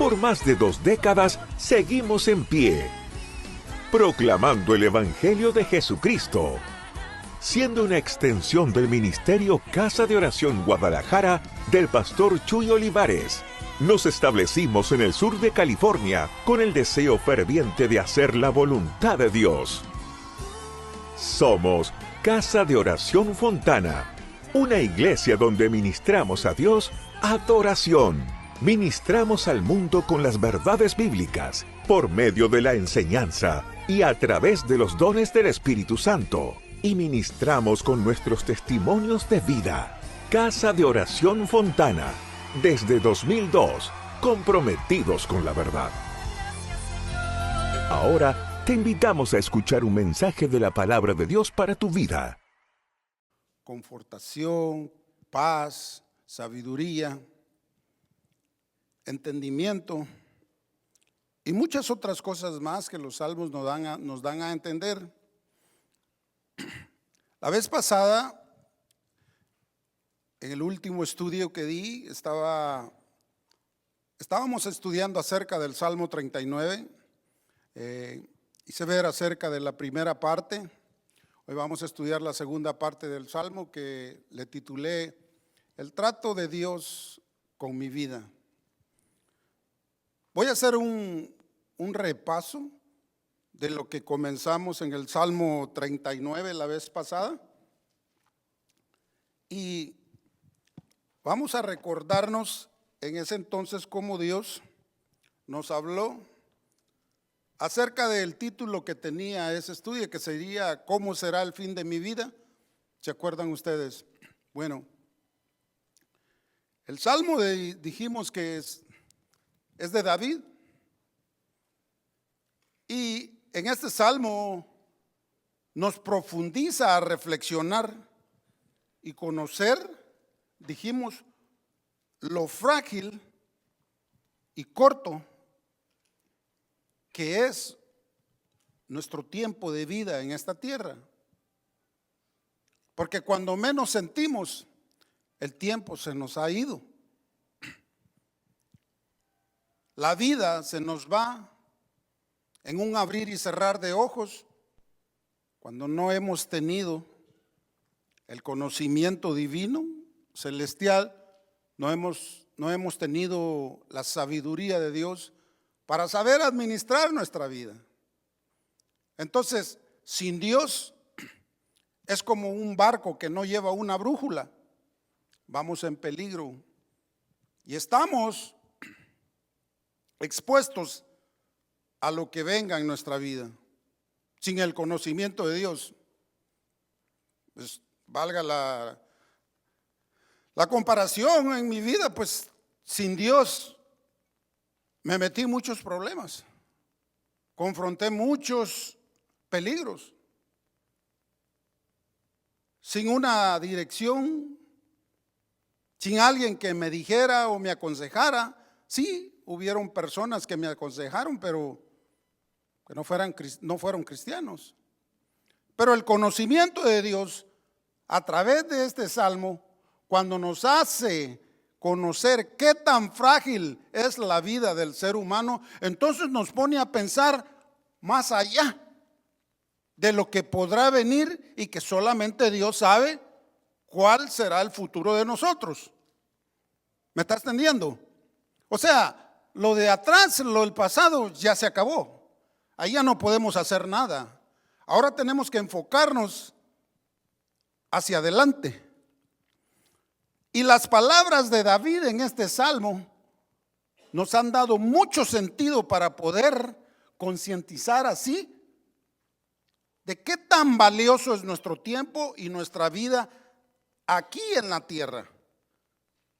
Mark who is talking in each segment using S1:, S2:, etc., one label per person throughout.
S1: Por más de 2 décadas seguimos en pie, proclamando el Evangelio de Jesucristo, siendo una extensión del ministerio Casa de Oración Guadalajara del pastor Chuy Olivares. Nos establecimos en el sur de California con el deseo ferviente de hacer la voluntad de Dios. Somos Casa de Oración Fontana, una iglesia donde ministramos a Dios adoración. Ministramos al mundo con las verdades bíblicas, por medio de la enseñanza y a través de los dones del Espíritu Santo. Y ministramos con nuestros testimonios de vida. Casa de Oración Fontana, desde 2002, comprometidos con la verdad. Ahora te invitamos a escuchar un mensaje de la palabra de Dios para tu vida.
S2: Confortación, paz, sabiduría, entendimiento y muchas otras cosas más que los salmos nos dan a entender. La vez pasada, en el último estudio que di, estábamos estudiando acerca del Salmo 39. Hice ver acerca de la primera parte. Hoy vamos a estudiar la segunda parte del Salmo, que le titulé El trato de Dios con mi vida. Voy a hacer un repaso de lo que comenzamos en el Salmo 39 la vez pasada. Y vamos a recordarnos en ese entonces cómo Dios nos habló acerca del título que tenía ese estudio, que sería ¿Cómo será el fin de mi vida? ¿Se acuerdan ustedes? Bueno, el Salmo dijimos que es de David. Y en este Salmo nos profundiza a reflexionar y conocer, dijimos, lo frágil y corto que es nuestro tiempo de vida en esta tierra. Porque cuando menos sentimos, el tiempo se nos ha ido. La vida se nos va en un abrir y cerrar de ojos cuando no hemos tenido el conocimiento divino, celestial, no hemos tenido la sabiduría de Dios para saber administrar nuestra vida. Entonces, sin Dios es como un barco que no lleva una brújula. Vamos en peligro y estamos expuestos a lo que venga en nuestra vida. Sin el conocimiento de Dios, pues valga la comparación en mi vida, pues sin Dios me metí en muchos problemas, confronté muchos peligros. Sin una dirección, sin alguien que me dijera o me aconsejara. Sí, hubieron personas que me aconsejaron, pero que no fueron cristianos. Pero el conocimiento de Dios a través de este salmo, cuando nos hace conocer qué tan frágil es la vida del ser humano, entonces nos pone a pensar más allá de lo que podrá venir y que solamente Dios sabe cuál será el futuro de nosotros. ¿Me estás entendiendo? O sea, lo de atrás, lo del pasado ya se acabó. Ahí ya no podemos hacer nada. Ahora tenemos que enfocarnos hacia adelante. Y las palabras de David en este salmo nos han dado mucho sentido para poder concientizar así de qué tan valioso es nuestro tiempo y nuestra vida aquí en la tierra.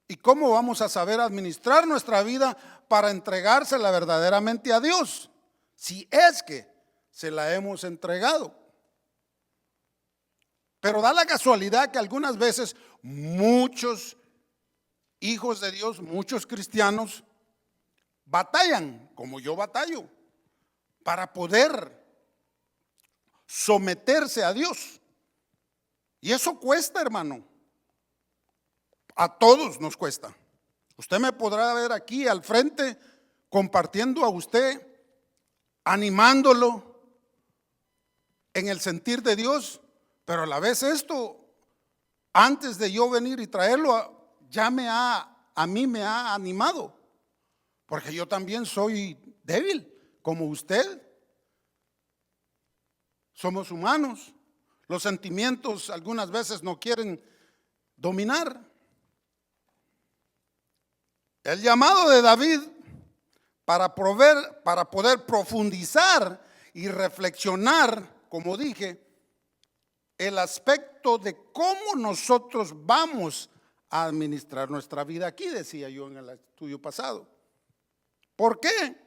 S2: Y cómo vamos a saber administrar nuestra vida para entregársela verdaderamente a Dios, si es que se la hemos entregado. Pero da la casualidad que algunas veces muchos hijos de Dios, muchos cristianos, batallan, como yo batallo, para poder someterse a Dios. Y eso cuesta, hermano. A todos nos cuesta. Usted me podrá ver aquí al frente compartiendo a usted, animándolo en el sentir de Dios, pero a la vez esto, antes de yo venir y traerlo, ya a mí me ha animado, porque yo también soy débil, como usted. Somos humanos, los sentimientos algunas veces no quieren dominar. El llamado de David para poder profundizar y reflexionar, como dije, el aspecto de cómo nosotros vamos a administrar nuestra vida aquí, decía yo en el estudio pasado. ¿Por qué?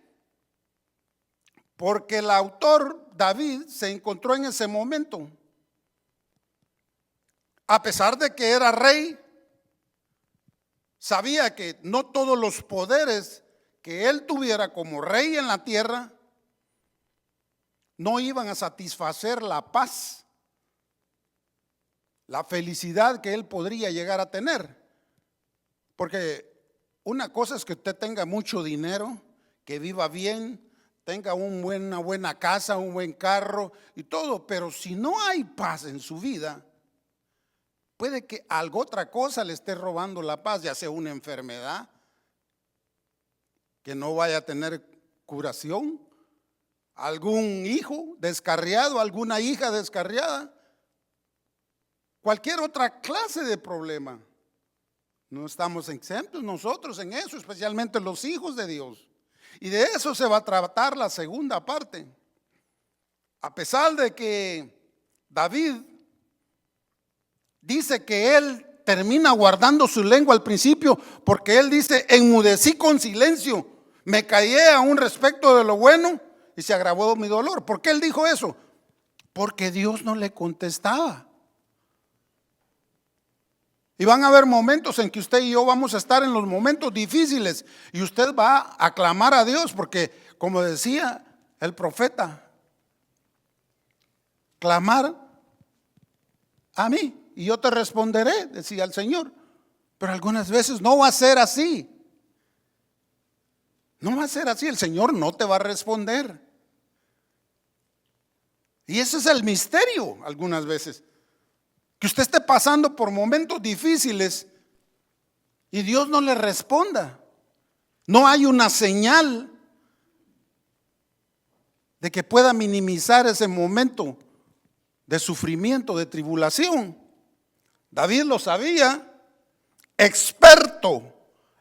S2: Porque el autor David se encontró en ese momento, a pesar de que era rey, sabía que no todos los poderes que él tuviera como rey en la tierra no iban a satisfacer la paz, la felicidad que él podría llegar a tener. Porque una cosa es que usted tenga mucho dinero, que viva bien, tenga una buena casa, un buen carro y todo, pero si no hay paz en su vida, puede que algo otra cosa le esté robando la paz, ya sea una enfermedad que no vaya a tener curación, algún hijo descarriado, alguna hija descarriada, cualquier otra clase de problema. No estamos exentos nosotros en eso, especialmente los hijos de Dios. Y de eso se va a tratar la segunda parte. A pesar de que David dice que él termina guardando su lengua al principio, porque él dice: enmudecí con silencio, me callé aún respecto de lo bueno y se agravó mi dolor. ¿Por qué él dijo eso? Porque Dios no le contestaba. Y van a haber momentos en que usted y yo vamos a estar en los momentos difíciles y usted va a clamar a Dios, porque como decía el profeta, clamar a mí y yo te responderé, decía el Señor. Pero algunas veces no va a ser así. No va a ser así, el Señor no te va a responder. Y ese es el misterio algunas veces. Que usted esté pasando por momentos difíciles y Dios no le responda. No hay una señal de que pueda minimizar ese momento de sufrimiento, de tribulación. David lo sabía, experto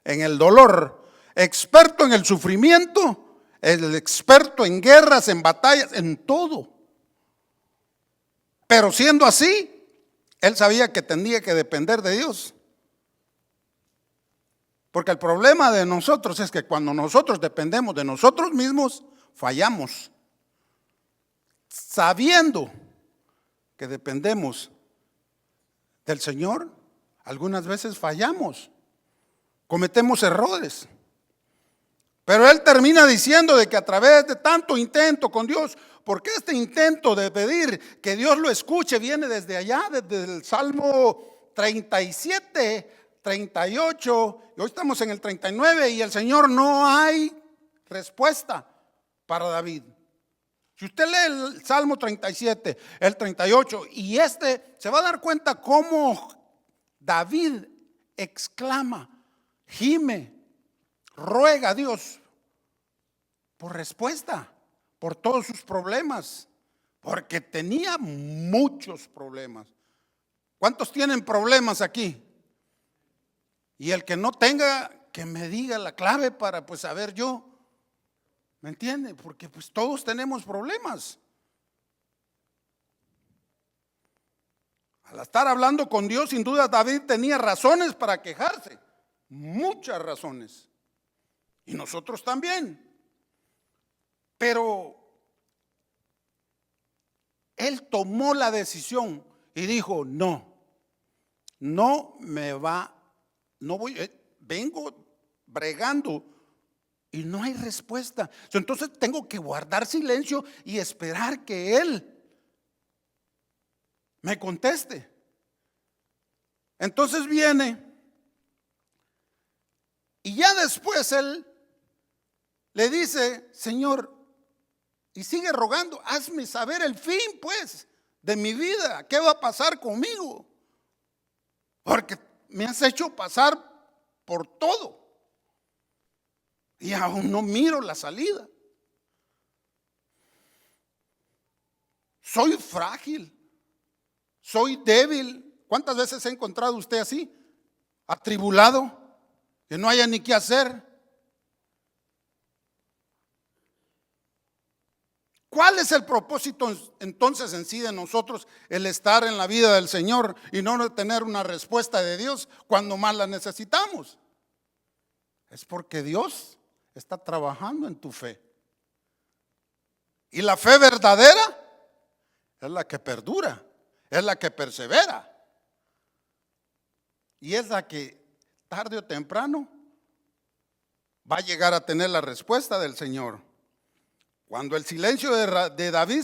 S2: en el dolor, experto en el sufrimiento, el experto en guerras, en batallas, en todo. Pero siendo así, él sabía que tenía que depender de Dios. Porque el problema de nosotros es que cuando nosotros dependemos de nosotros mismos, fallamos. Sabiendo que dependemos del Señor, algunas veces fallamos, cometemos errores. Pero él termina diciendo de que a través de tanto intento con Dios, porque este intento de pedir que Dios lo escuche viene desde allá, desde el Salmo 37, 38, y hoy estamos en el 39 y el Señor no hay respuesta para David. Si usted lee el Salmo 37, el 38 y se va a dar cuenta cómo David exclama, gime, ruega a Dios por respuesta, por todos sus problemas, porque tenía muchos problemas. ¿Cuántos tienen problemas aquí? Y el que no tenga, que me diga la clave para saber yo. ¿Me entiende? Porque todos tenemos problemas. Al estar hablando con Dios, sin duda David tenía razones para quejarse, muchas razones. Y nosotros también. Pero él tomó la decisión y dijo: no voy, vengo bregando y no hay respuesta. Entonces tengo que guardar silencio y esperar que él me conteste. Entonces viene y ya después él le dice: Señor, y sigue rogando, hazme saber el fin, pues, de mi vida. ¿Qué va a pasar conmigo? Porque me has hecho pasar por todo y aún no miro la salida. Soy frágil, soy débil. ¿Cuántas veces ha encontrado usted así? Atribulado, que no haya ni qué hacer. ¿Cuál es el propósito entonces en sí de nosotros, el estar en la vida del Señor y no tener una respuesta de Dios cuando más la necesitamos? Es porque Dios está trabajando en tu fe. Y la fe verdadera es la que perdura, es la que persevera. Y es la que tarde o temprano va a llegar a tener la respuesta del Señor. Cuando el silencio de David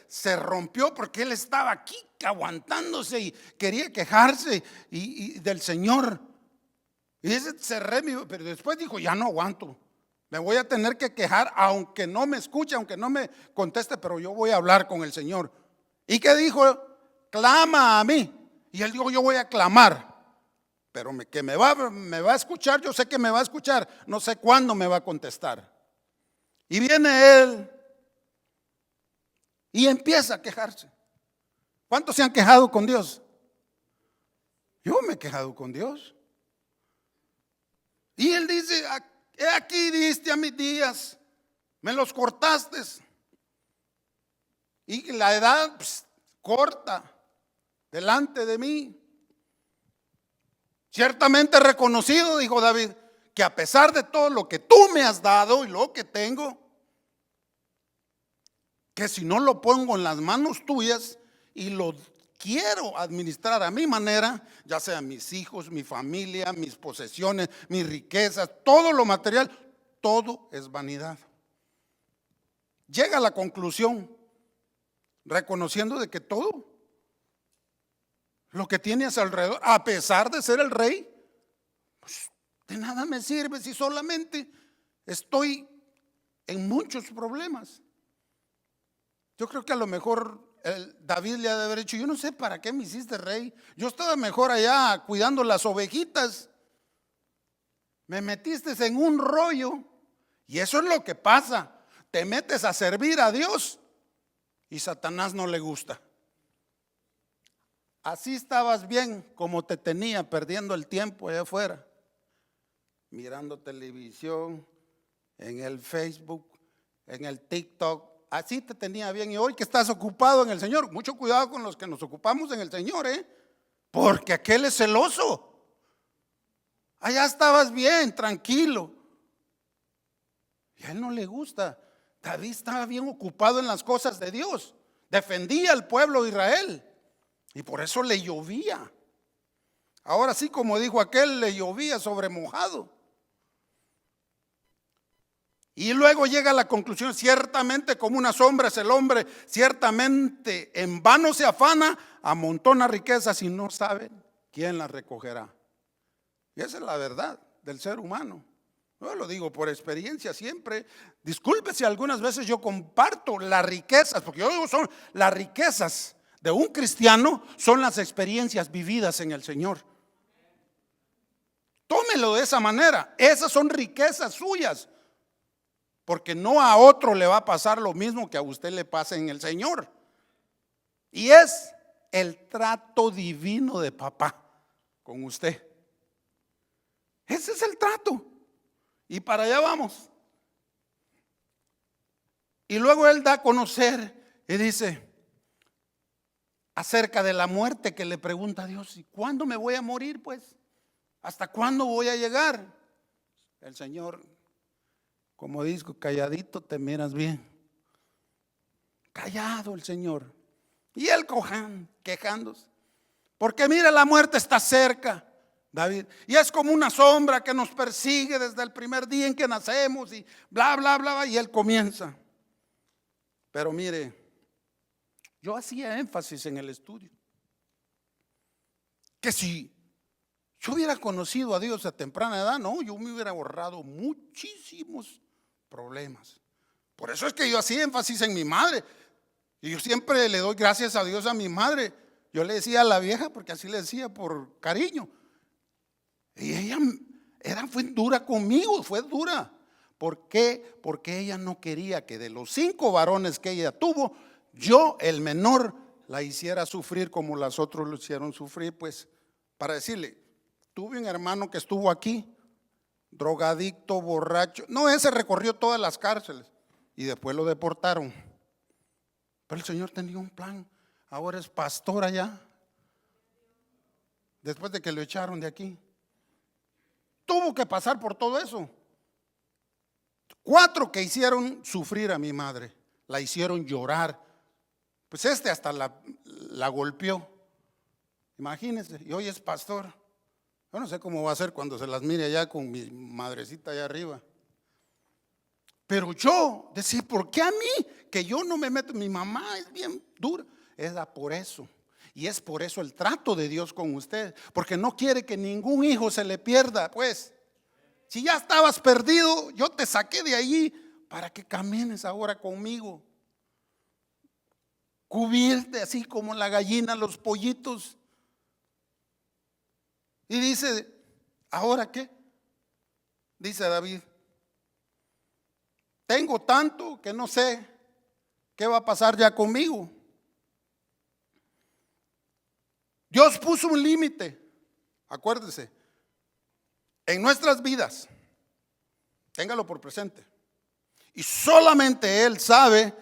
S2: se rompió porque él estaba aquí aguantándose y quería quejarse y del Señor. Y ese pero después dijo: ya no aguanto, me voy a tener que quejar, aunque no me escuche, aunque no me conteste, pero yo voy a hablar con el Señor. ¿Y qué dijo? Clama a mí. Y él dijo: yo voy a clamar, pero que me va a escuchar, yo sé que me va a escuchar, no sé cuándo me va a contestar. Y viene él y empieza a quejarse. ¿Cuántos se han quejado con Dios? Yo me he quejado con Dios. Y él dice: he aquí diste a mis días, me los cortaste. Y la edad corta delante de mí. Ciertamente reconocido, dijo David, que a pesar de todo lo que tú me has dado y lo que tengo, que si no lo pongo en las manos tuyas y lo quiero administrar a mi manera, ya sea mis hijos, mi familia, mis posesiones, mis riquezas, todo lo material, todo es vanidad. Llega a la conclusión, reconociendo de que todo lo que tiene a su alrededor, a pesar de ser el rey, pues de nada me sirve si solamente estoy en muchos problemas. Yo creo que a lo mejor David le ha de haber dicho: yo no sé para qué me hiciste rey, yo estaba mejor allá cuidando las ovejitas, me metiste en un rollo. Y eso es lo que pasa, te metes a servir a Dios y Satanás no le gusta. Así estabas bien como te tenía perdiendo el tiempo allá afuera, mirando televisión, en el Facebook, en el TikTok. Así te tenía bien. Y hoy que estás ocupado en el Señor, mucho cuidado con los que nos ocupamos en el Señor, porque aquel es celoso. Allá estabas bien, tranquilo, y a él no le gusta. David estaba bien ocupado en las cosas de Dios, defendía al pueblo de Israel y por eso le llovía. Ahora sí, como dijo aquel, le llovía sobre mojado. Y luego llega a la conclusión: ciertamente como una sombra es el hombre, ciertamente en vano se afana, amontona riquezas y no sabe quién las recogerá. Y esa es la verdad del ser humano. Yo lo digo por experiencia siempre. Disculpe si algunas veces yo comparto las riquezas, porque yo digo, son las riquezas de un cristiano, son las experiencias vividas en el Señor. Tómelo de esa manera, esas son riquezas suyas. Porque no a otro le va a pasar lo mismo que a usted le pasa en el Señor. Y es el trato divino de papá con usted. Ese es el trato. Y para allá vamos. Y luego él da a conocer y dice acerca de la muerte, que le pregunta a Dios: ¿y cuándo me voy a morir, pues? ¿Hasta cuándo voy a llegar? El Señor, como digo, calladito te miras bien. Callado el Señor. Y él quejándose. Porque mira, la muerte está cerca, David. Y es como una sombra que nos persigue desde el primer día en que nacemos y bla, bla, bla. Y él comienza. Pero mire, yo hacía énfasis en el estudio. Que si yo hubiera conocido a Dios a temprana edad, no, yo me hubiera ahorrado muchísimos problemas. Por eso es que yo hacía énfasis en mi madre. Y yo siempre le doy gracias a Dios a mi madre. Yo le decía a la vieja, porque así le decía por cariño. Y ella fue dura conmigo, fue dura. ¿Por qué? Porque ella no quería que de los 5 varones que ella tuvo, yo, el menor, la hiciera sufrir como las otras lo hicieron sufrir. Pues para decirle, tuve un hermano que estuvo aquí, drogadicto, borracho. No, ese recorrió todas las cárceles y después lo deportaron. Pero el Señor tenía un plan. Ahora es pastor allá, después de que lo echaron de aquí. Tuvo que pasar por todo eso. 4 que hicieron sufrir a mi madre, la hicieron llorar. Pues hasta la golpeó. Imagínense, y hoy es pastor. Yo no sé cómo va a ser cuando se las mire allá con mi madrecita allá arriba. Pero yo decía, ¿por qué a mí? Que yo no me meto. Mi mamá es bien dura. Es por eso. Y es por eso el trato de Dios con usted. Porque no quiere que ningún hijo se le pierda. Pues, si ya estabas perdido, yo te saqué de allí para que camines ahora conmigo. Cubrirte así como la gallina, los pollitos. Y dice, ¿ahora qué? Dice David, tengo tanto que no sé qué va a pasar ya conmigo. Dios puso un límite, acuérdese, en nuestras vidas. Téngalo por presente. Y solamente Él sabe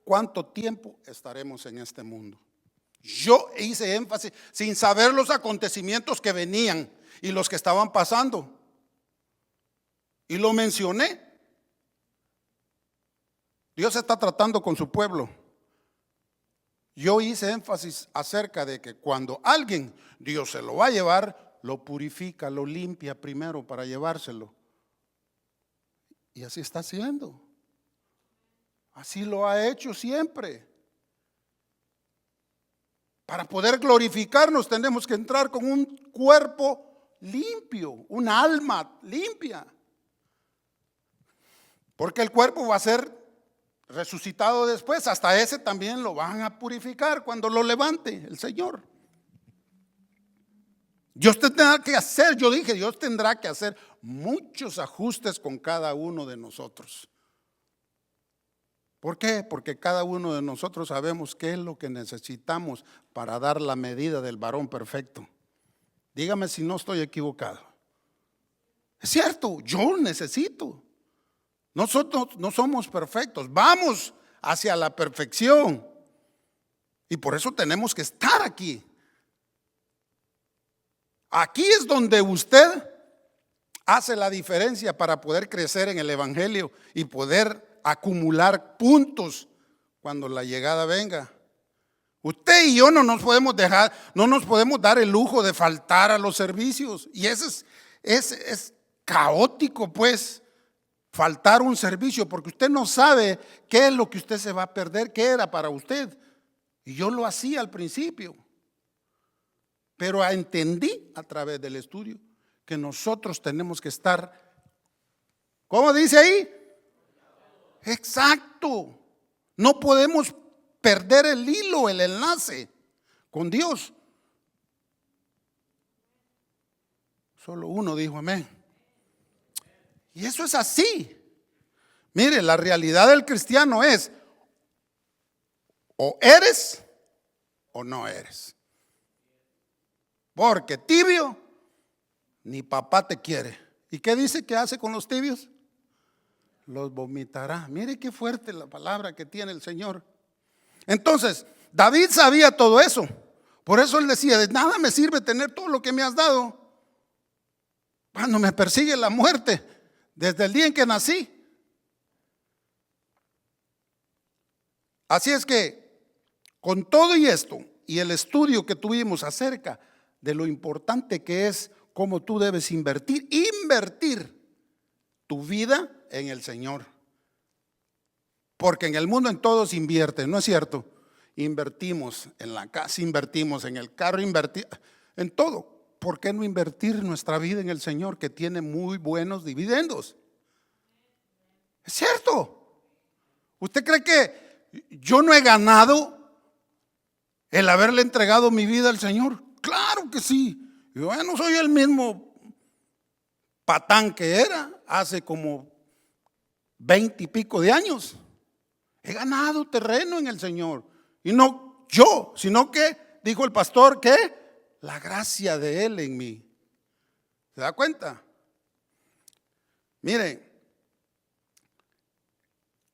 S2: cuánto tiempo estaremos en este mundo. Yo hice énfasis sin saber los acontecimientos que venían y los que estaban pasando. Y lo mencioné. Dios está tratando con su pueblo. Yo hice énfasis acerca de que cuando alguien Dios se lo va a llevar, lo purifica, lo limpia primero para llevárselo. Y así está haciendo. Así lo ha hecho siempre. Para poder glorificarnos tenemos que entrar con un cuerpo limpio, un alma limpia. Porque el cuerpo va a ser resucitado después. Hasta ese también lo van a purificar cuando lo levante el Señor. Dios tendrá que hacer, yo dije, Dios tendrá que hacer muchos ajustes con cada uno de nosotros. ¿Por qué? Porque cada uno de nosotros sabemos qué es lo que necesitamos para dar la medida del varón perfecto. Dígame si no estoy equivocado. Es cierto, yo necesito. Nosotros no somos perfectos, vamos hacia la perfección. Y por eso tenemos que estar aquí. Aquí es donde usted hace la diferencia para poder crecer en el evangelio y poder acumular puntos cuando la llegada venga. Usted y yo no nos podemos dar el lujo de faltar a los servicios. Y eso es caótico, pues, faltar un servicio, porque usted no sabe qué es lo que usted se va a perder, qué era para usted. Y yo lo hacía al principio. Pero entendí a través del estudio que nosotros tenemos que estar, ¿cómo dice ahí? Exacto. No podemos perder el hilo, el enlace con Dios. Solo uno dijo amén. Y eso es así. Mire, la realidad del cristiano es o eres o no eres. Porque tibio, ni papá te quiere. ¿Y qué dice que hace con los tibios? Los vomitará. Mire qué fuerte la palabra que tiene el Señor. Entonces, David sabía todo eso. Por eso él decía, de nada me sirve tener todo lo que me has dado cuando me persigue la muerte desde el día en que nací. Así es que, con todo y esto, y el estudio que tuvimos acerca de lo importante que es cómo tú debes invertir tu vida en el Señor. Porque en el mundo en todo se invierte, ¿no es cierto? Invertimos en la casa, invertimos en el carro, invertimos en todo. ¿Por qué no invertir nuestra vida en el Señor, que tiene muy buenos dividendos? Es cierto. ¿Usted cree que yo no he ganado el haberle entregado mi vida al Señor? Claro que sí. Yo ya no soy el mismo patán que era hace como 20 y pico de años. He ganado terreno en el Señor. Y no yo, sino que, dijo el pastor, que la gracia de Él en mí. ¿Se da cuenta? Mire,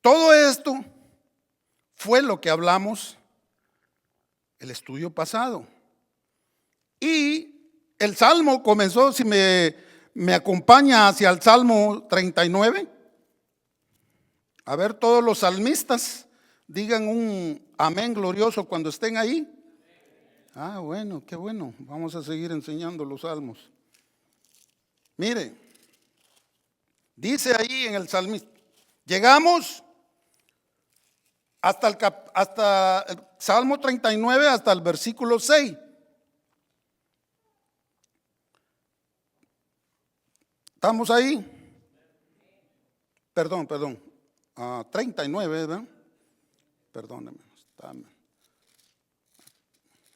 S2: todo esto fue lo que hablamos el estudio pasado. Y el Salmo comenzó, si me acompaña hacia el Salmo 39. A ver, todos los salmistas, digan un amén glorioso cuando estén ahí. Ah, bueno, qué bueno. Vamos a seguir enseñando los salmos. Mire, dice ahí en el salmista, llegamos hasta el Salmo 39, hasta el versículo 6. ¿Estamos ahí? Perdón. 39, ¿verdad? Perdóneme.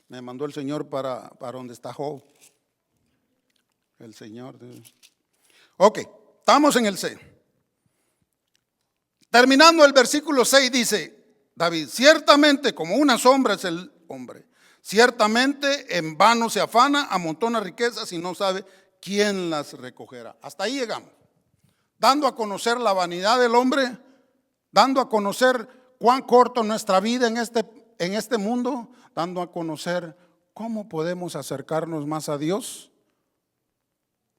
S2: Me mandó el Señor para donde está Job. El Señor. Ok, estamos en el 6. Terminando el versículo 6 dice David, ciertamente como una sombra es el hombre. Ciertamente en vano se afana, amontona riquezas y no sabe quién las recogerá. Hasta ahí llegamos. Dando a conocer la vanidad del hombre, dando a conocer cuán corto nuestra vida en este mundo, dando a conocer cómo podemos acercarnos más a Dios.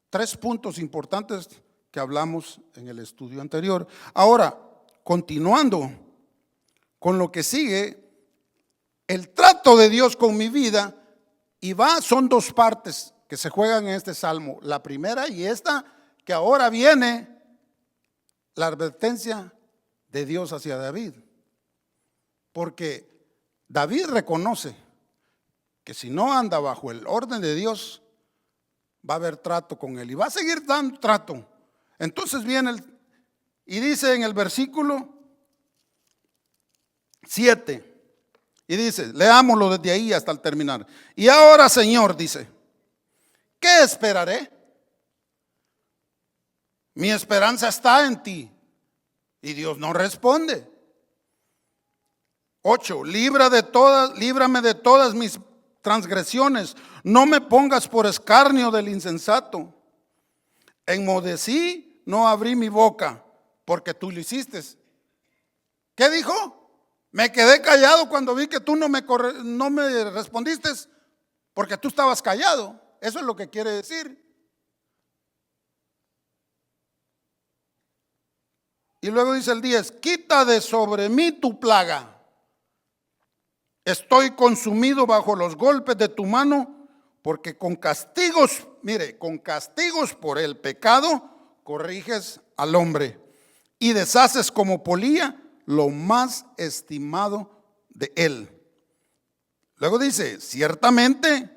S2: 3 puntos importantes que hablamos en el estudio anterior. Ahora, continuando con lo que sigue, el trato de Dios con mi vida, y son 2 partes que se juegan en este salmo. La primera y esta, que ahora viene la advertencia de Dios hacia David. Porque David reconoce que si no anda bajo el orden de Dios, va a haber trato con él y va a seguir dando trato. Entonces viene y dice en el versículo 7, y dice, leámoslo desde ahí hasta el terminar. Y ahora, Señor, dice, ¿qué esperaré? Mi esperanza está en ti. Y Dios no responde. 8, líbrame de todas mis transgresiones. No me pongas por escarnio del insensato. Enmudecí, no abrí mi boca, porque tú lo hiciste. ¿Qué dijo? Me quedé callado cuando vi que tú no me respondiste, porque tú estabas callado. Eso es lo que quiere decir. Y luego dice el 10, quita de sobre mí tu plaga. Estoy consumido bajo los golpes de tu mano, porque con castigos por el pecado, corriges al hombre y deshaces como polilla lo más estimado de él. Luego dice, ciertamente,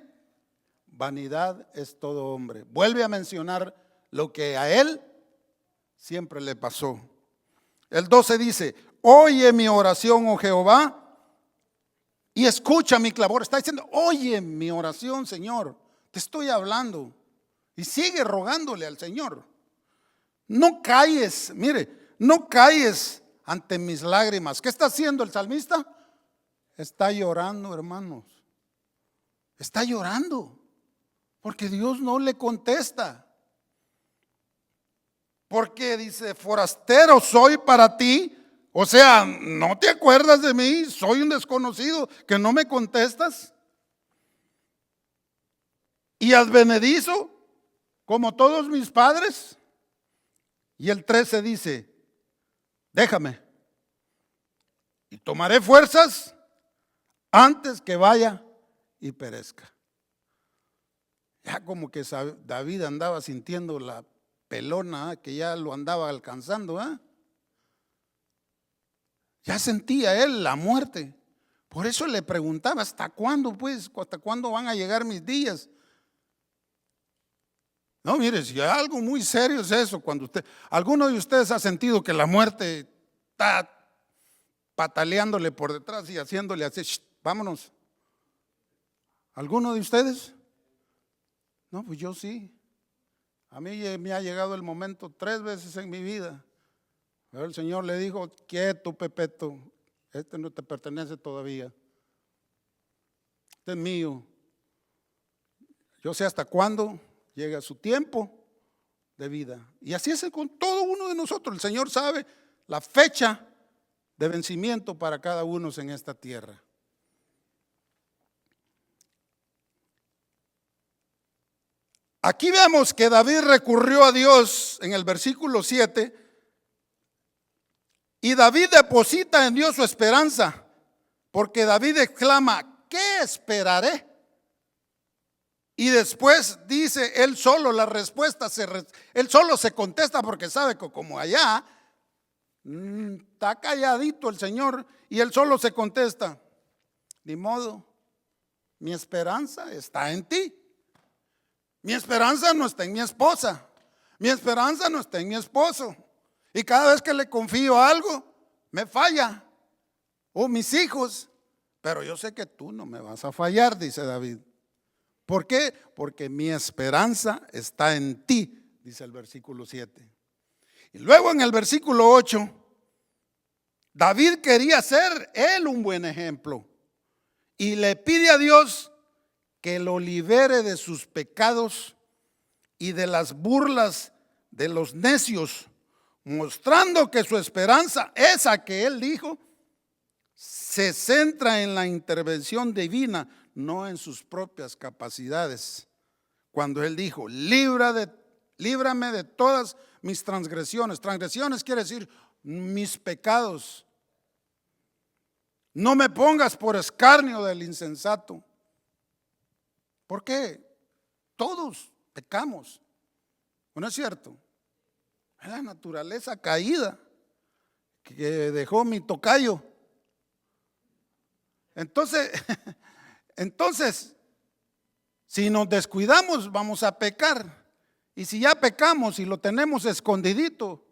S2: vanidad es todo hombre. Vuelve a mencionar lo que a él siempre le pasó. El 12 dice, oye mi oración, oh Jehová, y escucha mi clamor. Está diciendo, oye mi oración, Señor, te estoy hablando. Y sigue rogándole al Señor. No calles, no calles ante mis lágrimas. ¿Qué está haciendo el salmista? Está llorando, hermanos. Está llorando, porque Dios no le contesta. Porque dice, forastero soy para ti. O sea, ¿no te acuerdas de mí? Soy un desconocido que no me contestas. Y advenedizo como todos mis padres. Y el 13 dice, déjame y tomaré fuerzas antes que vaya y perezca. Ya como que David andaba sintiendo la pelona, que ya lo andaba alcanzando, ya sentía él la muerte. Por eso le preguntaba, ¿hasta cuándo van a llegar mis días? No, mire, si hay algo muy serio es eso, cuando alguno de ustedes ha sentido que la muerte está pataleándole por detrás y haciéndole así, vámonos. ¿Alguno de ustedes? No, pues yo sí. A mí me ha llegado el momento 3 veces en mi vida. Pero el Señor le dijo, quieto, Pepeto, este no te pertenece todavía. Este es mío. Yo sé hasta cuándo llega su tiempo de vida. Y así es con todo uno de nosotros. El Señor sabe la fecha de vencimiento para cada uno en esta tierra. Aquí vemos que David recurrió a Dios en el versículo 7 y David deposita en Dios su esperanza, porque David exclama, ¿qué esperaré? Y después dice él solo la respuesta, él solo se contesta porque sabe que como allá está calladito el Señor y él solo se contesta, ni modo, mi esperanza está en ti. Mi esperanza no está en mi esposa, mi esperanza no está en mi esposo. Y cada vez que le confío algo, me falla. O mis hijos, pero yo sé que tú no me vas a fallar, dice David. ¿Por qué? Porque mi esperanza está en ti, dice el versículo 7. Y luego en el versículo 8, David quería ser él un buen ejemplo y le pide a Dios que lo libere de sus pecados y de las burlas de los necios, mostrando que su esperanza, esa que él dijo, se centra en la intervención divina, no en sus propias capacidades. Cuando él dijo, líbrame de todas mis transgresiones. Transgresiones quiere decir mis pecados. No me pongas por escarnio del insensato. ¿Por qué? Todos pecamos. ¿No es cierto? Es la naturaleza caída que dejó mi tocayo. Entonces, si nos descuidamos, vamos a pecar. Y si ya pecamos y lo tenemos escondidito,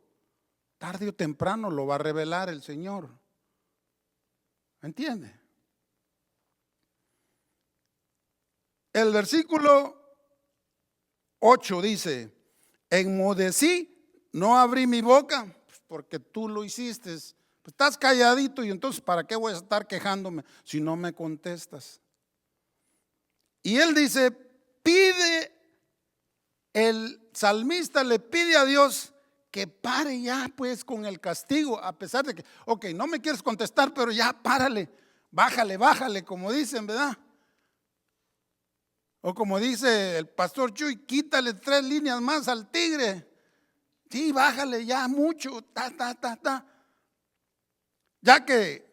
S2: tarde o temprano lo va a revelar el Señor. ¿Entiende? El versículo 8 dice, enmudecí, no abrí mi boca, porque tú lo hiciste. Pues estás calladito y entonces ¿para qué voy a estar quejándome si no me contestas? Y él dice, el salmista le pide a Dios que pare ya pues con el castigo, a pesar de que, ok, no me quieres contestar, pero ya párale, bájale, como dicen, ¿verdad? O como dice el pastor Chuy, quítale 3 líneas más al tigre. Sí, bájale ya mucho, ya que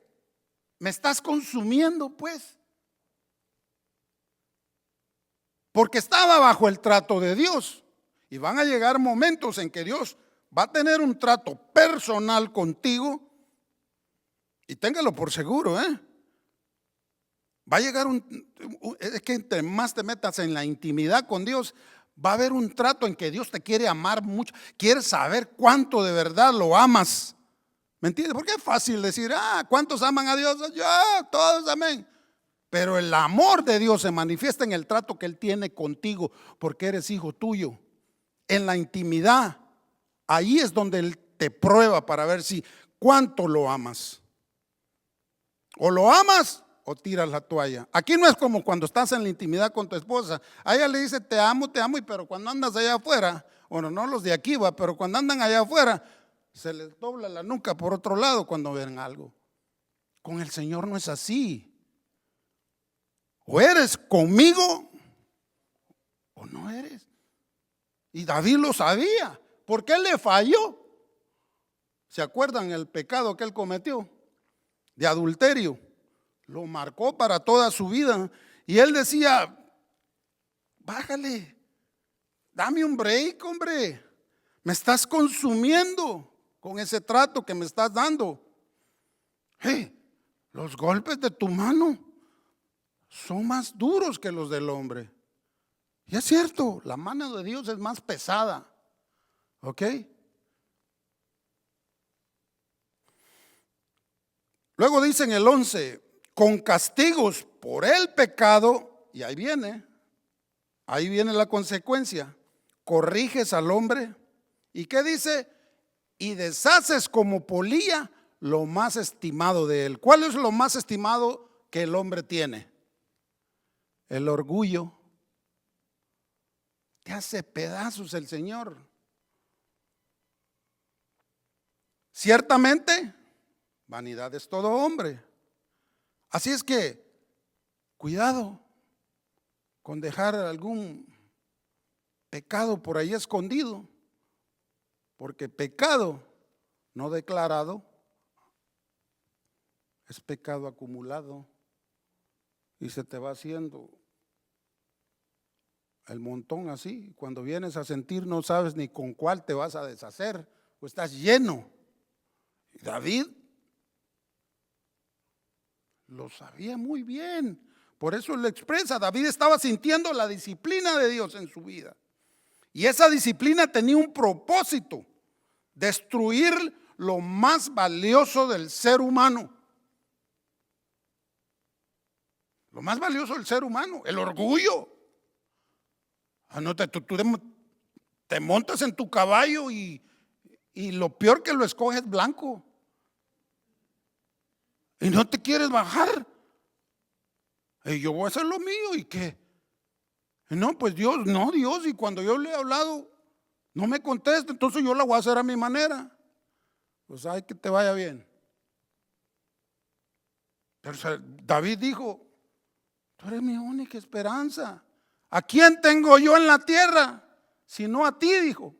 S2: me estás consumiendo pues. Porque estaba bajo el trato de Dios. Y van a llegar momentos en que Dios va a tener un trato personal contigo. Y téngalo por seguro, va a llegar es que entre más te metas en la intimidad con Dios, va a haber un trato en que Dios te quiere amar mucho, quiere saber cuánto de verdad lo amas. ¿Me entiendes? Porque es fácil decir, ¿cuántos aman a Dios? Ya, todos, amén. Pero el amor de Dios se manifiesta en el trato que Él tiene contigo, porque eres hijo tuyo. En la intimidad, ahí es donde Él te prueba para ver si cuánto lo amas. O lo amas o tiras la toalla. Aquí no es como cuando estás en la intimidad con tu esposa. A ella le dice te amo, y pero cuando andas allá afuera, bueno, no los de aquí va, pero cuando andan allá afuera, se les dobla la nuca por otro lado cuando ven algo. Con el Señor no es así. O eres conmigo o no eres. Y David lo sabía, porque él le falló. ¿Se acuerdan el pecado que él cometió? De adulterio. Lo marcó para toda su vida. Y él decía, bájale, dame un break, hombre. Me estás consumiendo con ese trato que me estás dando. Los golpes de tu mano son más duros que los del hombre. Y es cierto, la mano de Dios es más pesada. ¿Ok? Luego dice en el 11, con castigos por el pecado, y ahí viene la consecuencia, corriges al hombre. ¿Y qué dice? Y deshaces como polilla lo más estimado de él. ¿Cuál es lo más estimado que el hombre tiene? El orgullo. Te hace pedazos el Señor. Ciertamente, vanidad es todo hombre. Así es que, cuidado con dejar algún pecado por ahí escondido, porque pecado no declarado es pecado acumulado y se te va haciendo el montón así. Cuando vienes a sentir no sabes ni con cuál te vas a deshacer, o estás lleno. Y David lo sabía muy bien, por eso lo expresa. David estaba sintiendo la disciplina de Dios en su vida, y esa disciplina tenía un propósito: destruir lo más valioso del ser humano. Lo más valioso del ser humano, el orgullo. No tú te montas en tu caballo y lo peor que lo escoges blanco. Y no te quieres bajar. Y yo voy a hacer lo mío, ¿y qué? No, pues Dios, y cuando yo le he hablado, no me contesta, entonces yo la voy a hacer a mi manera. Pues ay, que te vaya bien. Pero David dijo, tú eres mi única esperanza. ¿A quién tengo yo en la tierra? Sino a ti, dijo.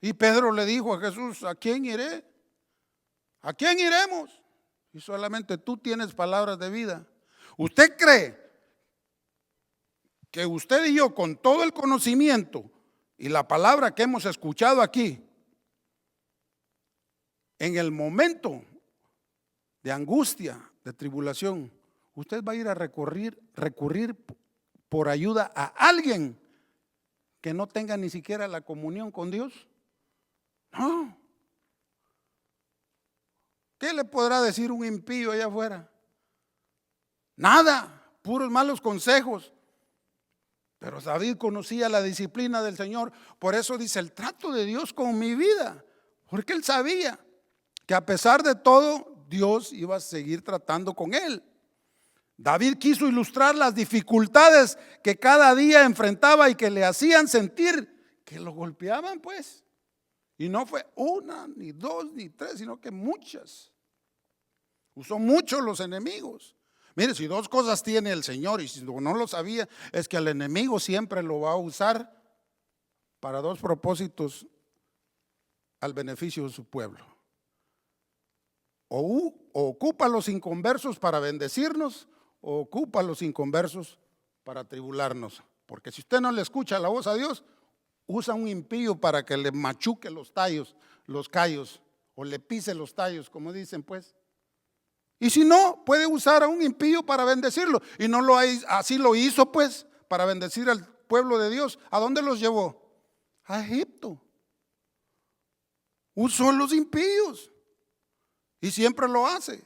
S2: Y Pedro le dijo a Jesús, ¿a quién iré? ¿A quién iremos? Y solamente tú tienes palabras de vida. ¿Usted cree que usted y yo, con todo el conocimiento y la palabra que hemos escuchado aquí, en el momento de angustia, de tribulación, usted va a ir a recurrir por ayuda a alguien que no tenga ni siquiera la comunión con Dios? No. ¿Qué le podrá decir un impío allá afuera? Nada, puros malos consejos. Pero David conocía la disciplina del Señor. Por eso dice, el trato de Dios con mi vida. Porque él sabía que a pesar de todo, Dios iba a seguir tratando con él. David quiso ilustrar las dificultades que cada día enfrentaba y que le hacían sentir que lo golpeaban, pues. Y no fue una, ni dos, ni tres, sino que muchas. Usó mucho los enemigos. Mire, si dos cosas tiene el Señor, y si no lo sabía, es que el enemigo siempre lo va a usar para dos propósitos al beneficio de su pueblo. O ocupa a los inconversos para bendecirnos, o ocupa a los inconversos para tribularnos. Porque si usted no le escucha la voz a Dios, usa un impío para que le machuque los callos, o le pise los tallos, como dicen, pues. Y si no, puede usar a un impío para bendecirlo. Y no así lo hizo, pues, para bendecir al pueblo de Dios. ¿A dónde los llevó? A Egipto. Usó los impíos. Y siempre lo hace.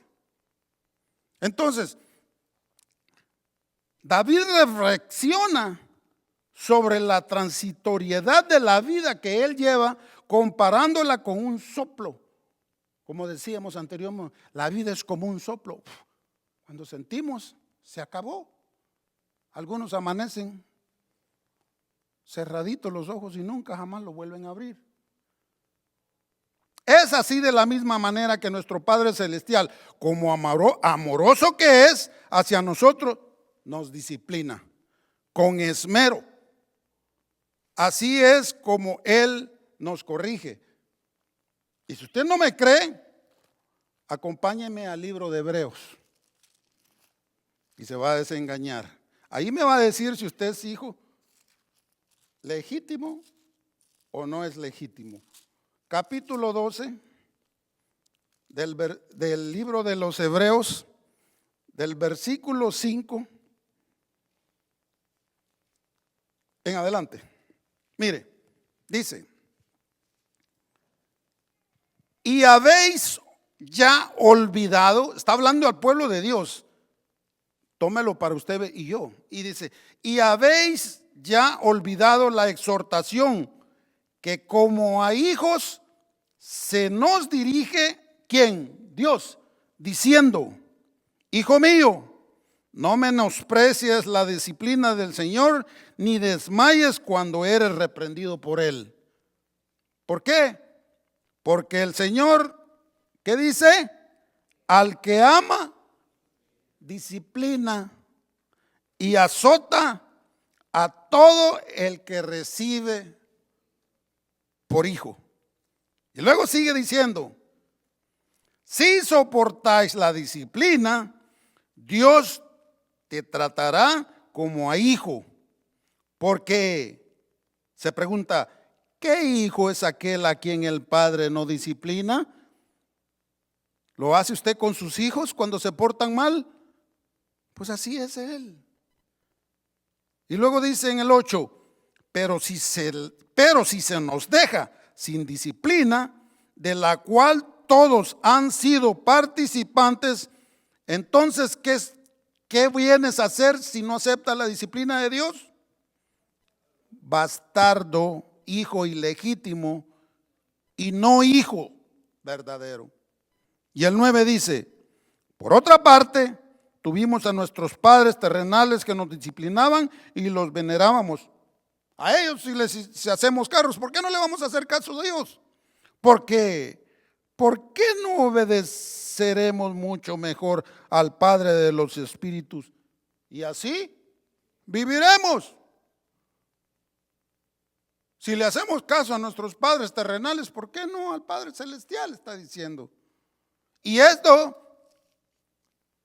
S2: Entonces, David reflexiona sobre la transitoriedad de la vida que él lleva, comparándola con un soplo. Como decíamos anteriormente, la vida es como un soplo. Cuando sentimos, se acabó. Algunos amanecen cerraditos los ojos y nunca jamás lo vuelven a abrir. Es así de la misma manera que nuestro Padre Celestial, como amoroso que es hacia nosotros, nos disciplina con esmero. Así es como Él nos corrige. Y si usted no me cree, acompáñeme al libro de Hebreos y se va a desengañar. Ahí me va a decir si usted es hijo legítimo o no es legítimo. Capítulo 12 del libro de los Hebreos, del versículo 5 en adelante. Mire, dice, y habéis ya olvidado, está hablando al pueblo de Dios, tómelo para usted y yo, y dice, y habéis ya olvidado la exhortación que como a hijos se nos dirige, ¿quién? Dios, diciendo, hijo mío, no menosprecies la disciplina del Señor, ni desmayes cuando eres reprendido por Él. ¿Por qué? Porque el Señor, ¿qué dice? Al que ama, disciplina y azota a todo el que recibe por hijo. Y luego sigue diciendo, si soportáis la disciplina, Dios te tratará como a hijo. Porque se pregunta, ¿qué hijo es aquel a quien el padre no disciplina? ¿Lo hace usted con sus hijos cuando se portan mal? Pues así es él. Y luego dice en el 8, pero si se nos deja sin disciplina, de la cual todos han sido participantes, entonces, ¿qué vienes a hacer si no aceptas la disciplina de Dios? Bastardo, hijo ilegítimo y no hijo verdadero. Y el 9 dice, por otra parte, tuvimos a nuestros padres terrenales que nos disciplinaban y los venerábamos. A ellos si hacemos casos, ¿por qué no le vamos a hacer caso a Dios? Porque, ¿por qué no obedeceremos mucho mejor al Padre de los Espíritus? Y así viviremos. Si le hacemos caso a nuestros padres terrenales, ¿por qué no al Padre Celestial? Está diciendo. Y esto,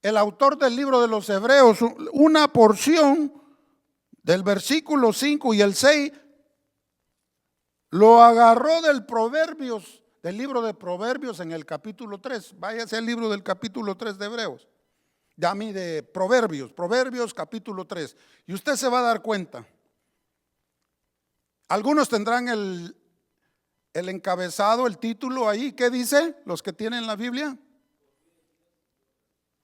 S2: el autor del libro de los Hebreos, una porción del versículo 5 y el 6, lo agarró del Proverbios, del libro de Proverbios en el capítulo 3. Váyase al libro del capítulo 3 de Hebreos. De Proverbios capítulo 3. Y usted se va a dar cuenta. Algunos tendrán el encabezado, el título ahí. ¿Qué dice? Los que tienen la Biblia.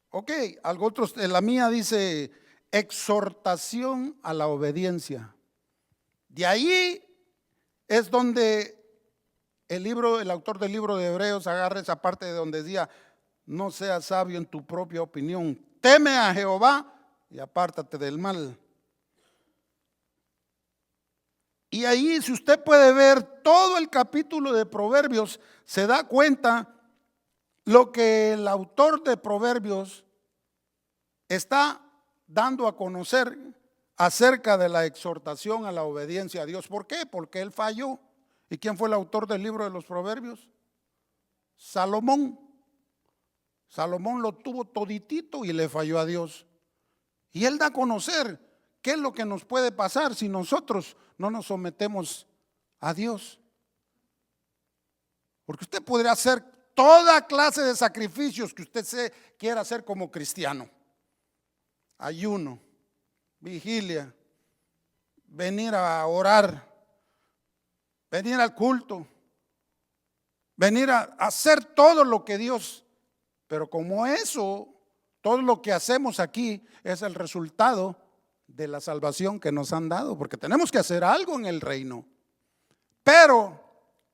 S2: Ok, otros, la mía dice exhortación a la obediencia. De ahí es donde el autor del libro de Hebreos agarra esa parte de donde decía, no seas sabio en tu propia opinión, teme a Jehová y apártate del mal. Y ahí, si usted puede ver todo el capítulo de Proverbios, se da cuenta lo que el autor de Proverbios está dando a conocer acerca de la exhortación a la obediencia a Dios. ¿Por qué? Porque él falló. ¿Y quién fue el autor del libro de los Proverbios? Salomón. Salomón lo tuvo toditito y le falló a Dios. Y él da a conocer qué es lo que nos puede pasar si nosotros no nos sometemos a Dios. Porque usted podría hacer toda clase de sacrificios que usted quiera hacer como cristiano. Ayuno, vigilia, venir a orar, venir al culto, venir a hacer todo lo que Dios, pero como eso, todo lo que hacemos aquí es el resultado de la salvación que nos han dado, porque tenemos que hacer algo en el reino. Pero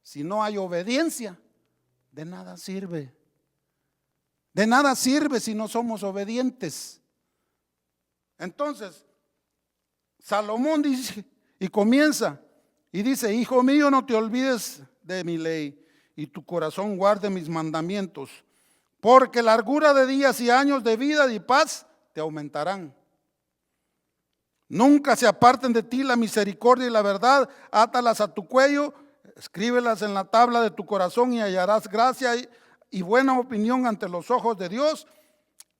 S2: si no hay obediencia, de nada sirve. De nada sirve si no somos obedientes. Entonces, Salomón dice y comienza y dice, hijo mío, no te olvides de mi ley y tu corazón guarde mis mandamientos, porque largura de días y años de vida y paz te aumentarán. Nunca se aparten de ti la misericordia y la verdad, átalas a tu cuello, escríbelas en la tabla de tu corazón y hallarás gracia y buena opinión ante los ojos de Dios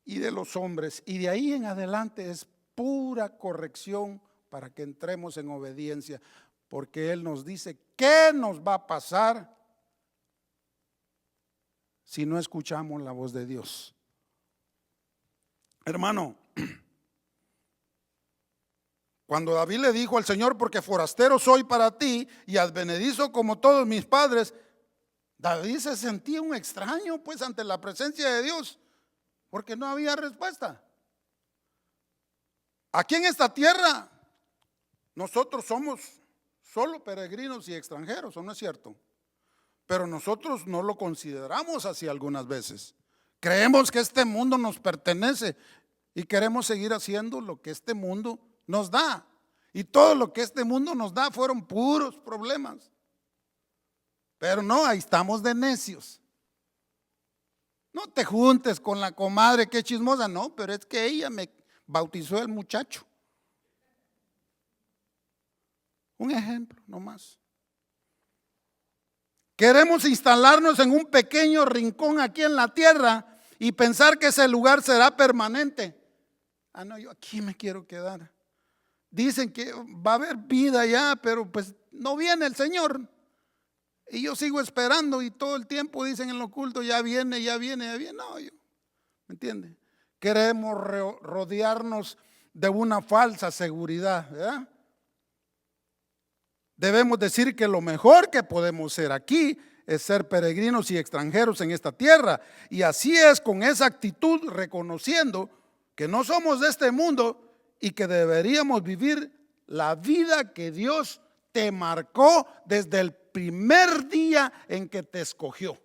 S2: y de los hombres. Y de ahí en adelante es pura corrección para que entremos en obediencia, porque Él nos dice qué nos va a pasar si no escuchamos la voz de Dios. Hermano, Cuando David le dijo al Señor, porque forastero soy para ti y advenedizo como todos mis padres, David se sentía un extraño pues ante la presencia de Dios, porque no había respuesta. Aquí en esta tierra nosotros somos solo peregrinos y extranjeros, ¿o no es cierto? Pero nosotros no lo consideramos así algunas veces. Creemos que este mundo nos pertenece y queremos seguir haciendo lo que este mundo nos da. Y todo lo que este mundo nos da fueron puros problemas. Pero no, ahí estamos de necios. No te juntes con la comadre, qué chismosa. No, pero es que ella me bautizó el muchacho. Un ejemplo nomás. Queremos instalarnos en un pequeño rincón aquí en la tierra y pensar que ese lugar será permanente. Ah, no, yo aquí me quiero quedar. Dicen que va a haber vida allá, pero pues no viene el Señor. Y yo sigo esperando y todo el tiempo dicen en lo oculto, ya viene, ya viene, ya viene. No, ¿me entiende? Queremos rodearnos de una falsa seguridad, ¿verdad? Debemos decir que lo mejor que podemos ser aquí es ser peregrinos y extranjeros en esta tierra. Y así es, con esa actitud, reconociendo que no somos de este mundo y que deberíamos vivir la vida que Dios te marcó desde el primer día en que te escogió.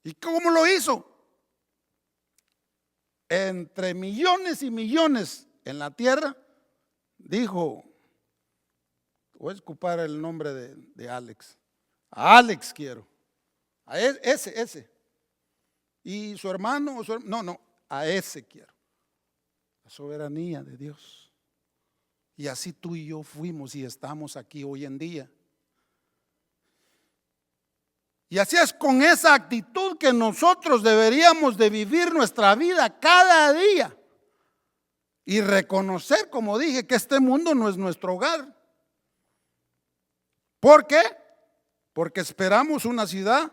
S2: ¿Y cómo lo hizo? Entre millones y millones en la tierra, dijo, voy a escupar el nombre de Alex. A Alex quiero. A ese. Y su hermano, no, a ese quiero. La soberanía de Dios. Y así tú y yo fuimos y estamos aquí hoy en día. Y así es con esa actitud que nosotros deberíamos de vivir nuestra vida cada día. Y reconocer, como dije, que este mundo no es nuestro hogar. ¿Por qué? Porque esperamos una ciudad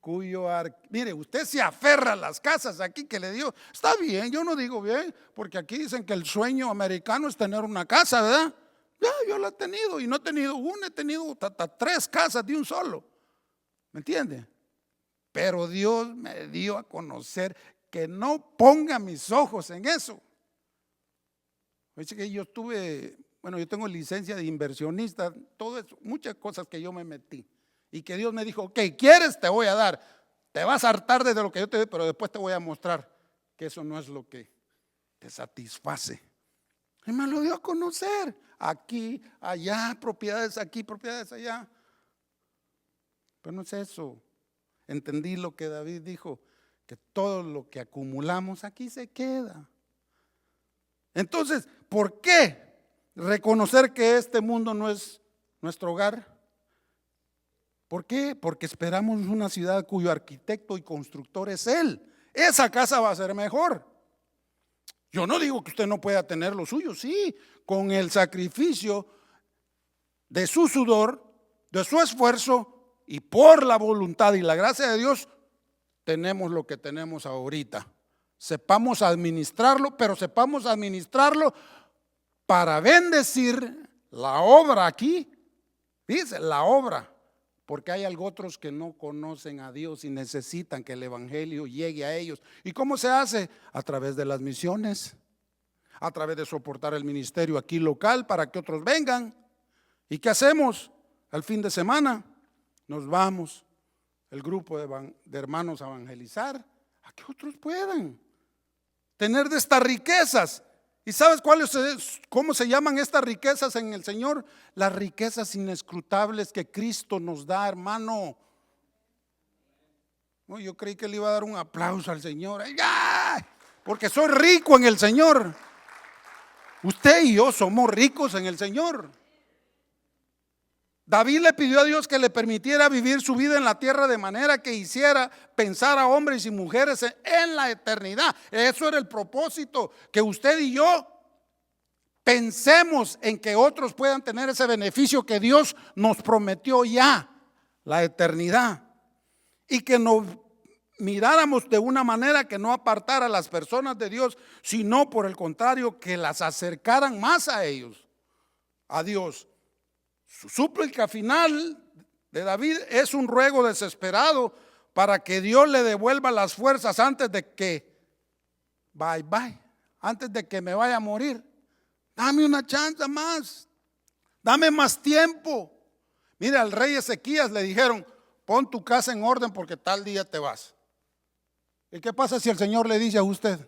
S2: cuyo, mire, usted se aferra a las casas aquí que le dio. Está bien, yo no digo bien, porque aquí dicen que el sueño americano es tener una casa, ¿verdad? Ya, yo la he tenido y no he tenido una, he tenido hasta 3 casas de un solo. ¿Me entiende? Pero Dios me dio a conocer que no ponga mis ojos en eso. Dice que yo yo tengo licencia de inversionista, todo eso, muchas cosas que yo me metí. Y que Dios me dijo, ok, ¿quieres? Te voy a dar. Te vas a hartar desde lo que yo te doy, pero después te voy a mostrar que eso no es lo que te satisface. Y me lo dio a conocer. Aquí, allá, propiedades aquí, propiedades allá. Pero no es eso. Entendí lo que David dijo, que todo lo que acumulamos aquí se queda. Entonces, ¿por qué reconocer que este mundo no es nuestro hogar? ¿Por qué? Porque esperamos una ciudad cuyo arquitecto y constructor es Él. Esa casa va a ser mejor. Yo no digo que usted no pueda tener lo suyo, sí, con el sacrificio de su sudor, de su esfuerzo y por la voluntad y la gracia de Dios, tenemos lo que tenemos ahorita. Sepamos administrarlo, pero sepamos administrarlo para bendecir la obra aquí. Dice, la obra. Porque hay algo otros que no conocen a Dios y necesitan que el evangelio llegue a ellos. ¿Y cómo se hace? A través de las misiones, a través de soportar el ministerio aquí local para que otros vengan. ¿Y qué hacemos? Al fin de semana nos vamos, el grupo de hermanos a evangelizar, a que otros puedan tener de estas riquezas. ¿Y sabes cómo se llaman estas riquezas en el Señor? Las riquezas inescrutables que Cristo nos da, hermano. No, yo creí que le iba a dar un aplauso al Señor. ¡Ay! Porque soy rico en el Señor. Usted y yo somos ricos en el Señor. David le pidió a Dios que le permitiera vivir su vida en la tierra de manera que hiciera pensar a hombres y mujeres en la eternidad. Eso era el propósito, que usted y yo pensemos en que otros puedan tener ese beneficio que Dios nos prometió ya, la eternidad. Y que nos miráramos de una manera que no apartara a las personas de Dios, sino por el contrario, que las acercaran más a ellos, a Dios. Su súplica final de David es un ruego desesperado para que Dios le devuelva las fuerzas antes de que antes de que me vaya a morir. Dame una chance más, dame más tiempo. Mira, al rey Ezequías le dijeron: pon tu casa en orden porque tal día te vas. ¿Y qué pasa si el Señor le dice a usted?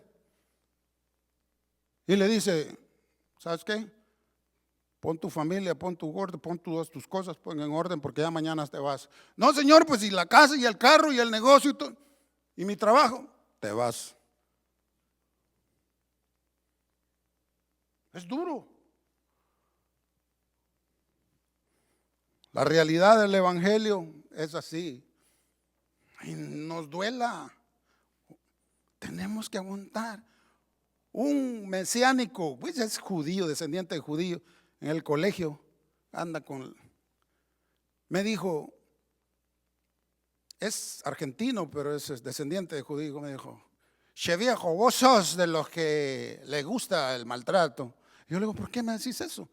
S2: Y le dice: ¿sabes qué? Pon tu familia, pon tu orden, pon todas tus cosas, pon en orden porque ya mañana te vas. No, Señor, pues y la casa y el carro y el negocio y todo, y mi trabajo, te vas. Es duro. La realidad del evangelio es así. Y nos duela. Tenemos que aguantar. Un mesiánico, pues es judío, descendiente de judío, en el colegio, me dijo, es argentino, pero es descendiente de judío, me dijo: che viejo, vos sos de los que le gusta el maltrato. Yo le digo: ¿por qué me decís eso?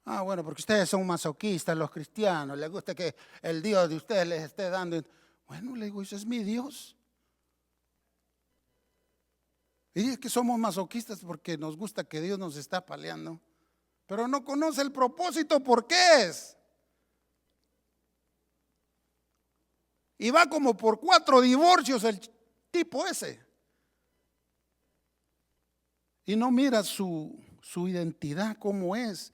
S2: Ah, bueno, porque ustedes son masoquistas, los cristianos, les gusta que el Dios de ustedes les esté dando. Bueno, le digo, ese es mi Dios. Y es que somos masoquistas porque nos gusta que Dios nos está paleando, pero no conoce el propósito, ¿por qué es? Y va como por 4 divorcios el tipo ese. Y no mira su identidad cómo es.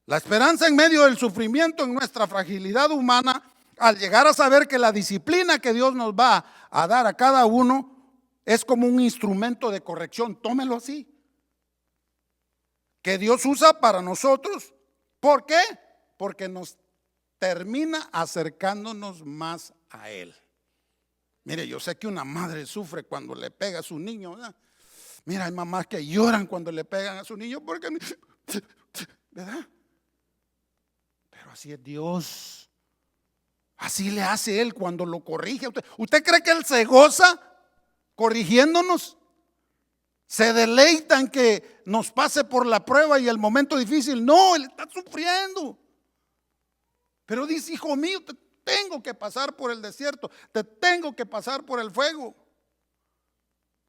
S2: La esperanza en medio del sufrimiento, en nuestra fragilidad humana, al llegar a saber que la disciplina que Dios nos va a dar a cada uno es como un instrumento de corrección. Tómelo así. Que Dios usa para nosotros. ¿Por qué? Porque nos termina acercándonos más a Él. Mire, yo sé que una madre sufre cuando le pega a su niño, ¿verdad? Mira, hay mamás que lloran cuando le pegan a su niño porque, ¿verdad? Pero así es Dios. Así le hace Él cuando lo corrige. ¿Usted cree que Él se goza corrigiéndonos? ¿Se deleita en que nos pase por la prueba y el momento difícil? No, Él está sufriendo. Pero dice: hijo mío, te tengo que pasar por el desierto, te tengo que pasar por el fuego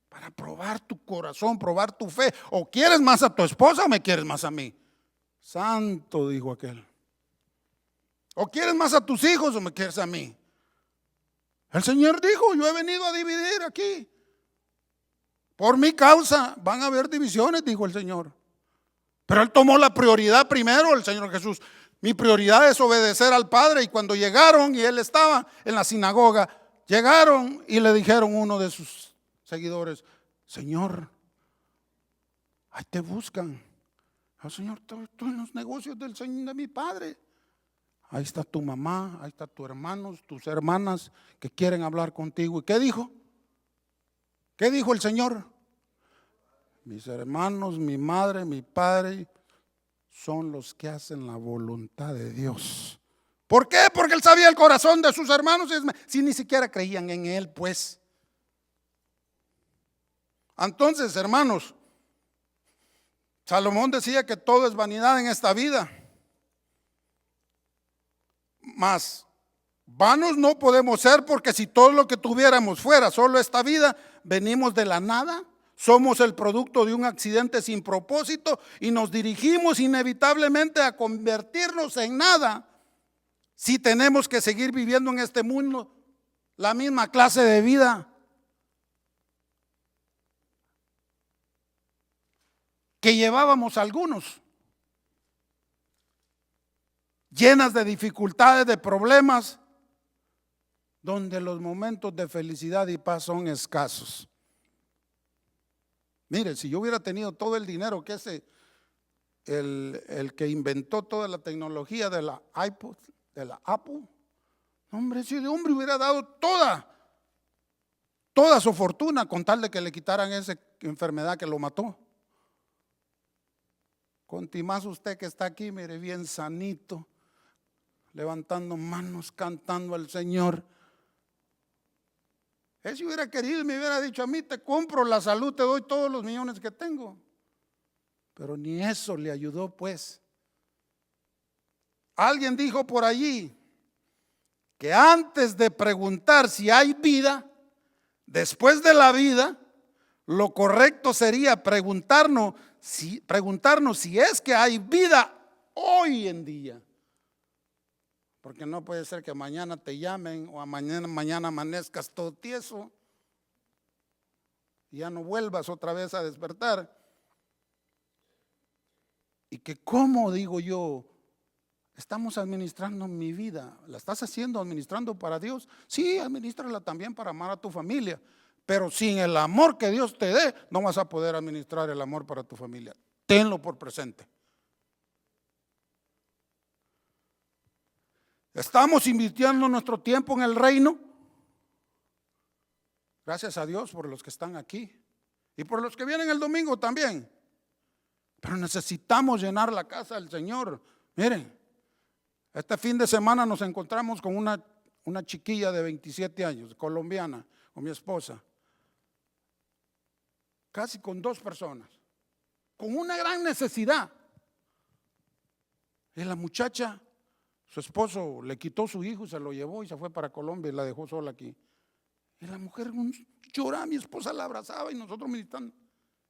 S2: para probar tu corazón, probar tu fe. ¿O quieres más a tu esposa o me quieres más a mí? Santo, dijo aquel. ¿O quieres más a tus hijos o me quieres a mí? El Señor dijo: yo he venido a dividir aquí. Por mi causa van a haber divisiones, dijo el Señor. Pero Él tomó la prioridad primero, el Señor Jesús. Mi prioridad es obedecer al Padre. Y cuando llegaron y Él estaba en la sinagoga, llegaron y le dijeron uno de sus seguidores: Señor, ahí te buscan. Oh, Señor, tú en los negocios del Señor, de mi Padre. Ahí está tu mamá, ahí está tus hermanos, tus hermanas que quieren hablar contigo. ¿Y qué dijo? ¿Qué dijo el Señor? Mis hermanos, mi madre, mi padre son los que hacen la voluntad de Dios. ¿Por qué? Porque Él sabía el corazón de sus hermanos, si ni siquiera creían en Él, pues. Entonces, hermanos, Salomón decía que todo es vanidad en esta vida. Mas vanos no podemos ser, porque si todo lo que tuviéramos fuera solo esta vida, venimos de la nada, somos el producto de un accidente sin propósito y nos dirigimos inevitablemente a convertirnos en nada si tenemos que seguir viviendo en este mundo la misma clase de vida que llevábamos algunos, llenas de dificultades, de problemas, donde los momentos de felicidad y paz son escasos. Mire, si yo hubiera tenido todo el dinero que el que inventó toda la tecnología de la iPod, de la Apple, hombre, si de hombre hubiera dado toda su fortuna con tal de que le quitaran esa enfermedad que lo mató. Contimás usted que está aquí, mire, bien sanito, levantando manos, cantando al Señor. Él si hubiera querido y me hubiera dicho a mí, te compro la salud, te doy todos los millones que tengo. Pero ni eso le ayudó, pues. Alguien dijo por allí que antes de preguntar si hay vida, después de la vida, lo correcto sería preguntarnos si es que hay vida hoy en día. Porque no puede ser que mañana te llamen o mañana amanezcas todo tieso y ya no vuelvas otra vez a despertar. Y que cómo, digo yo, estamos administrando mi vida. ¿La estás administrando para Dios? Sí, administrala también para amar a tu familia. Pero sin el amor que Dios te dé, no vas a poder administrar el amor para tu familia. Tenlo por presente. ¿Estamos invirtiendo nuestro tiempo en el reino? Gracias a Dios por los que están aquí y por los que vienen el domingo también. Pero necesitamos llenar la casa del Señor. Miren, este fin de semana nos encontramos con una chiquilla de 27 años, colombiana, con mi esposa. Casi con 2 personas, con una gran necesidad. Y la muchacha, su esposo le quitó su hijo y se lo llevó y se fue para Colombia y la dejó sola aquí. Y la mujer lloraba, mi esposa la abrazaba y nosotros meditando.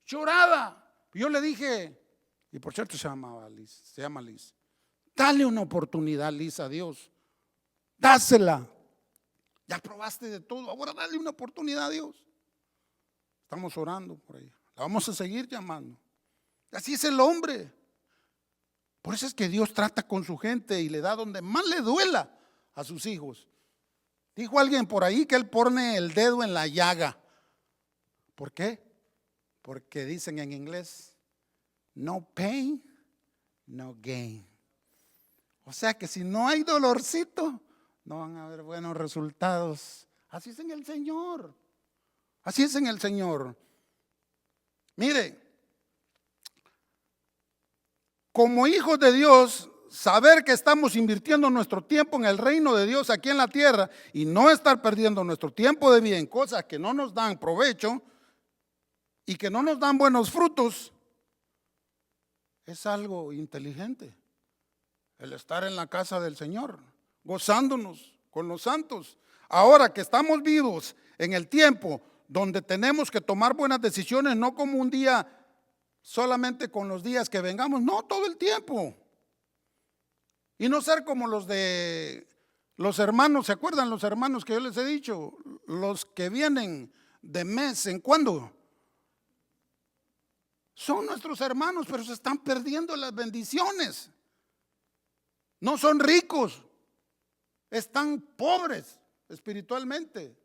S2: Lloraba. Yo le dije, y por cierto se llama Liz. Dale una oportunidad, Liz, a Dios. Dásela. Ya probaste de todo, ahora dale una oportunidad a Dios. Estamos orando por ella. La vamos a seguir llamando. Así es el hombre. Por eso es que Dios trata con su gente y le da donde más le duela a sus hijos. Dijo alguien por ahí que él pone el dedo en la llaga. ¿Por qué? Porque dicen en inglés, no pain, no gain. O sea que si no hay dolorcito, no van a haber buenos resultados. Así es en el Señor. Así es en el Señor. Mire, como hijos de Dios, saber que estamos invirtiendo nuestro tiempo en el reino de Dios aquí en la tierra y no estar perdiendo nuestro tiempo de vida en cosas que no nos dan provecho y que no nos dan buenos frutos, es algo inteligente. El estar en la casa del Señor, gozándonos con los santos. Ahora que estamos vivos en el tiempo donde tenemos que tomar buenas decisiones, no como un día solamente con los días que vengamos, no, todo el tiempo. Y no ser como los hermanos, ¿se acuerdan los hermanos que yo les he dicho? Los que vienen de mes en cuando. Son nuestros hermanos, pero se están perdiendo las bendiciones. No son ricos, están pobres espiritualmente.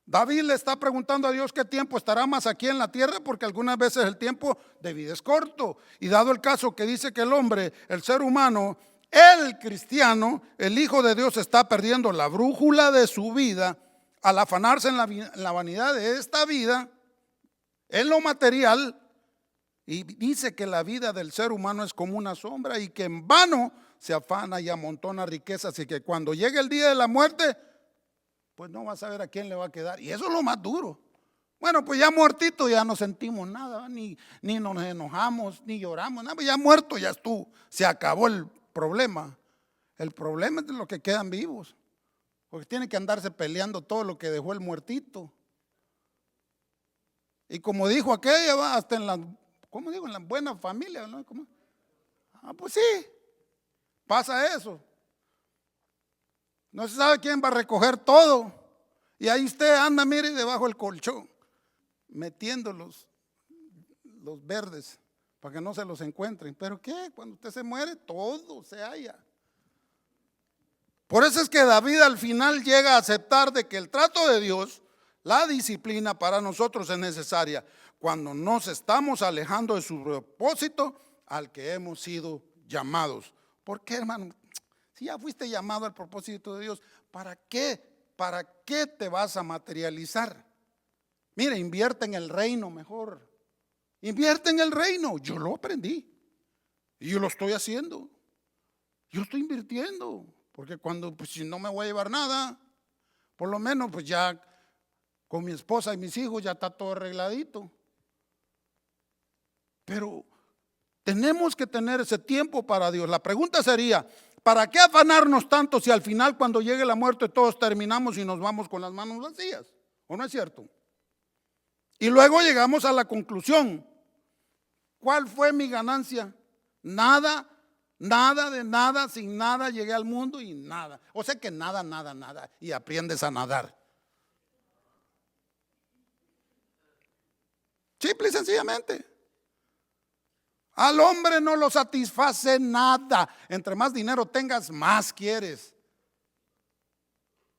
S2: David le está preguntando a Dios qué tiempo estará más aquí en la tierra, porque algunas veces el tiempo de vida es corto. Y dado el caso que dice que el hombre, el ser humano, el cristiano, el hijo de Dios está perdiendo la brújula de su vida al afanarse en la vanidad de esta vida, en lo material, y dice que la vida del ser humano es como una sombra y que en vano se afana y amontona riquezas y que cuando llegue el día de la muerte, pues no va a saber a quién le va a quedar. Y eso es lo más duro. Bueno, pues ya muertito ya no sentimos nada, ni nos enojamos, ni lloramos, nada, pues ya muerto ya estuvo, se acabó el problema. El problema es de los que quedan vivos, porque tienen que andarse peleando todo lo que dejó el muertito. Y como dijo aquella, va hasta en la buena familia, ¿no? ¿Cómo? Pues sí, pasa eso. No se sabe quién va a recoger todo. Y ahí usted anda, mire, debajo del colchón, metiendo los verdes para que no se los encuentren. ¿Pero qué? Cuando usted se muere, todo se halla. Por eso es que David al final llega a aceptar de que el trato de Dios, la disciplina para nosotros es necesaria cuando nos estamos alejando de su propósito al que hemos sido llamados. ¿Por qué, hermano? Si ya fuiste llamado al propósito de Dios, ¿para qué? ¿Para qué te vas a materializar? Mire, invierte en el reino mejor. Invierte en el reino. Yo lo aprendí y yo lo estoy haciendo. Yo estoy invirtiendo, porque cuando, pues si no me voy a llevar nada, por lo menos pues ya Con mi esposa y mis hijos ya está todo arregladito. Pero tenemos que tener ese tiempo para Dios. La pregunta sería, ¿para qué afanarnos tanto si al final cuando llegue la muerte todos terminamos y nos vamos con las manos vacías? ¿O no es cierto? Y luego llegamos a la conclusión. ¿Cuál fue mi ganancia? Nada, nada de nada, sin nada llegué al mundo y nada. O sea que nada, nada, nada. Y aprendes a nadar. Simple y sencillamente. Al hombre no lo satisface nada. Entre más dinero tengas, más quieres.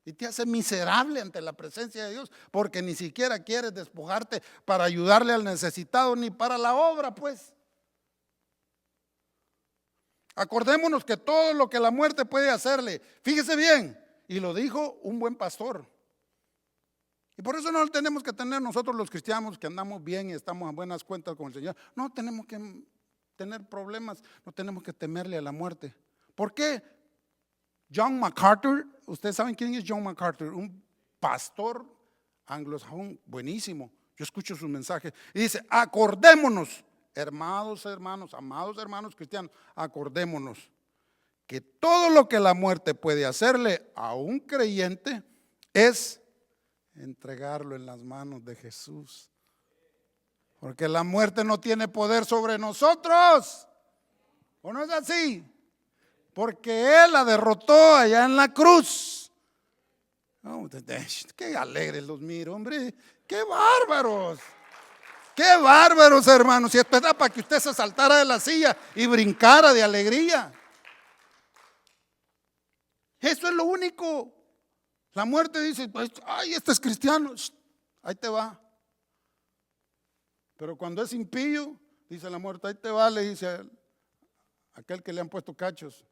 S2: Y te hace miserable ante la presencia de Dios, porque ni siquiera quieres despojarte para ayudarle al necesitado, ni para la obra, pues. Acordémonos que todo lo que la muerte puede hacerle, fíjese bien, y lo dijo un buen pastor. Y por eso no tenemos que tener nosotros los cristianos que andamos bien y estamos a buenas cuentas con el Señor. No tenemos que tener problemas, no tenemos que temerle a la muerte. ¿Por qué? John MacArthur, ustedes saben quién es John MacArthur, un pastor anglosajón buenísimo. Yo escucho sus mensajes y dice: acordémonos, amados hermanos cristianos, acordémonos que todo lo que la muerte puede hacerle a un creyente es entregarlo en las manos de Jesús. Porque la muerte no tiene poder sobre nosotros. ¿O no es así? Porque Él la derrotó allá en la cruz. Oh, qué alegres los miro, hombre. Qué bárbaros. Qué bárbaros, hermanos. Y esto era para que usted se saltara de la silla y brincara de alegría. Eso es lo único. La muerte dice: pues, ay, este es cristiano. Ahí te va. Pero cuando es impío, dice la muerte: ahí te va, le dice a aquel que le han puesto cachos.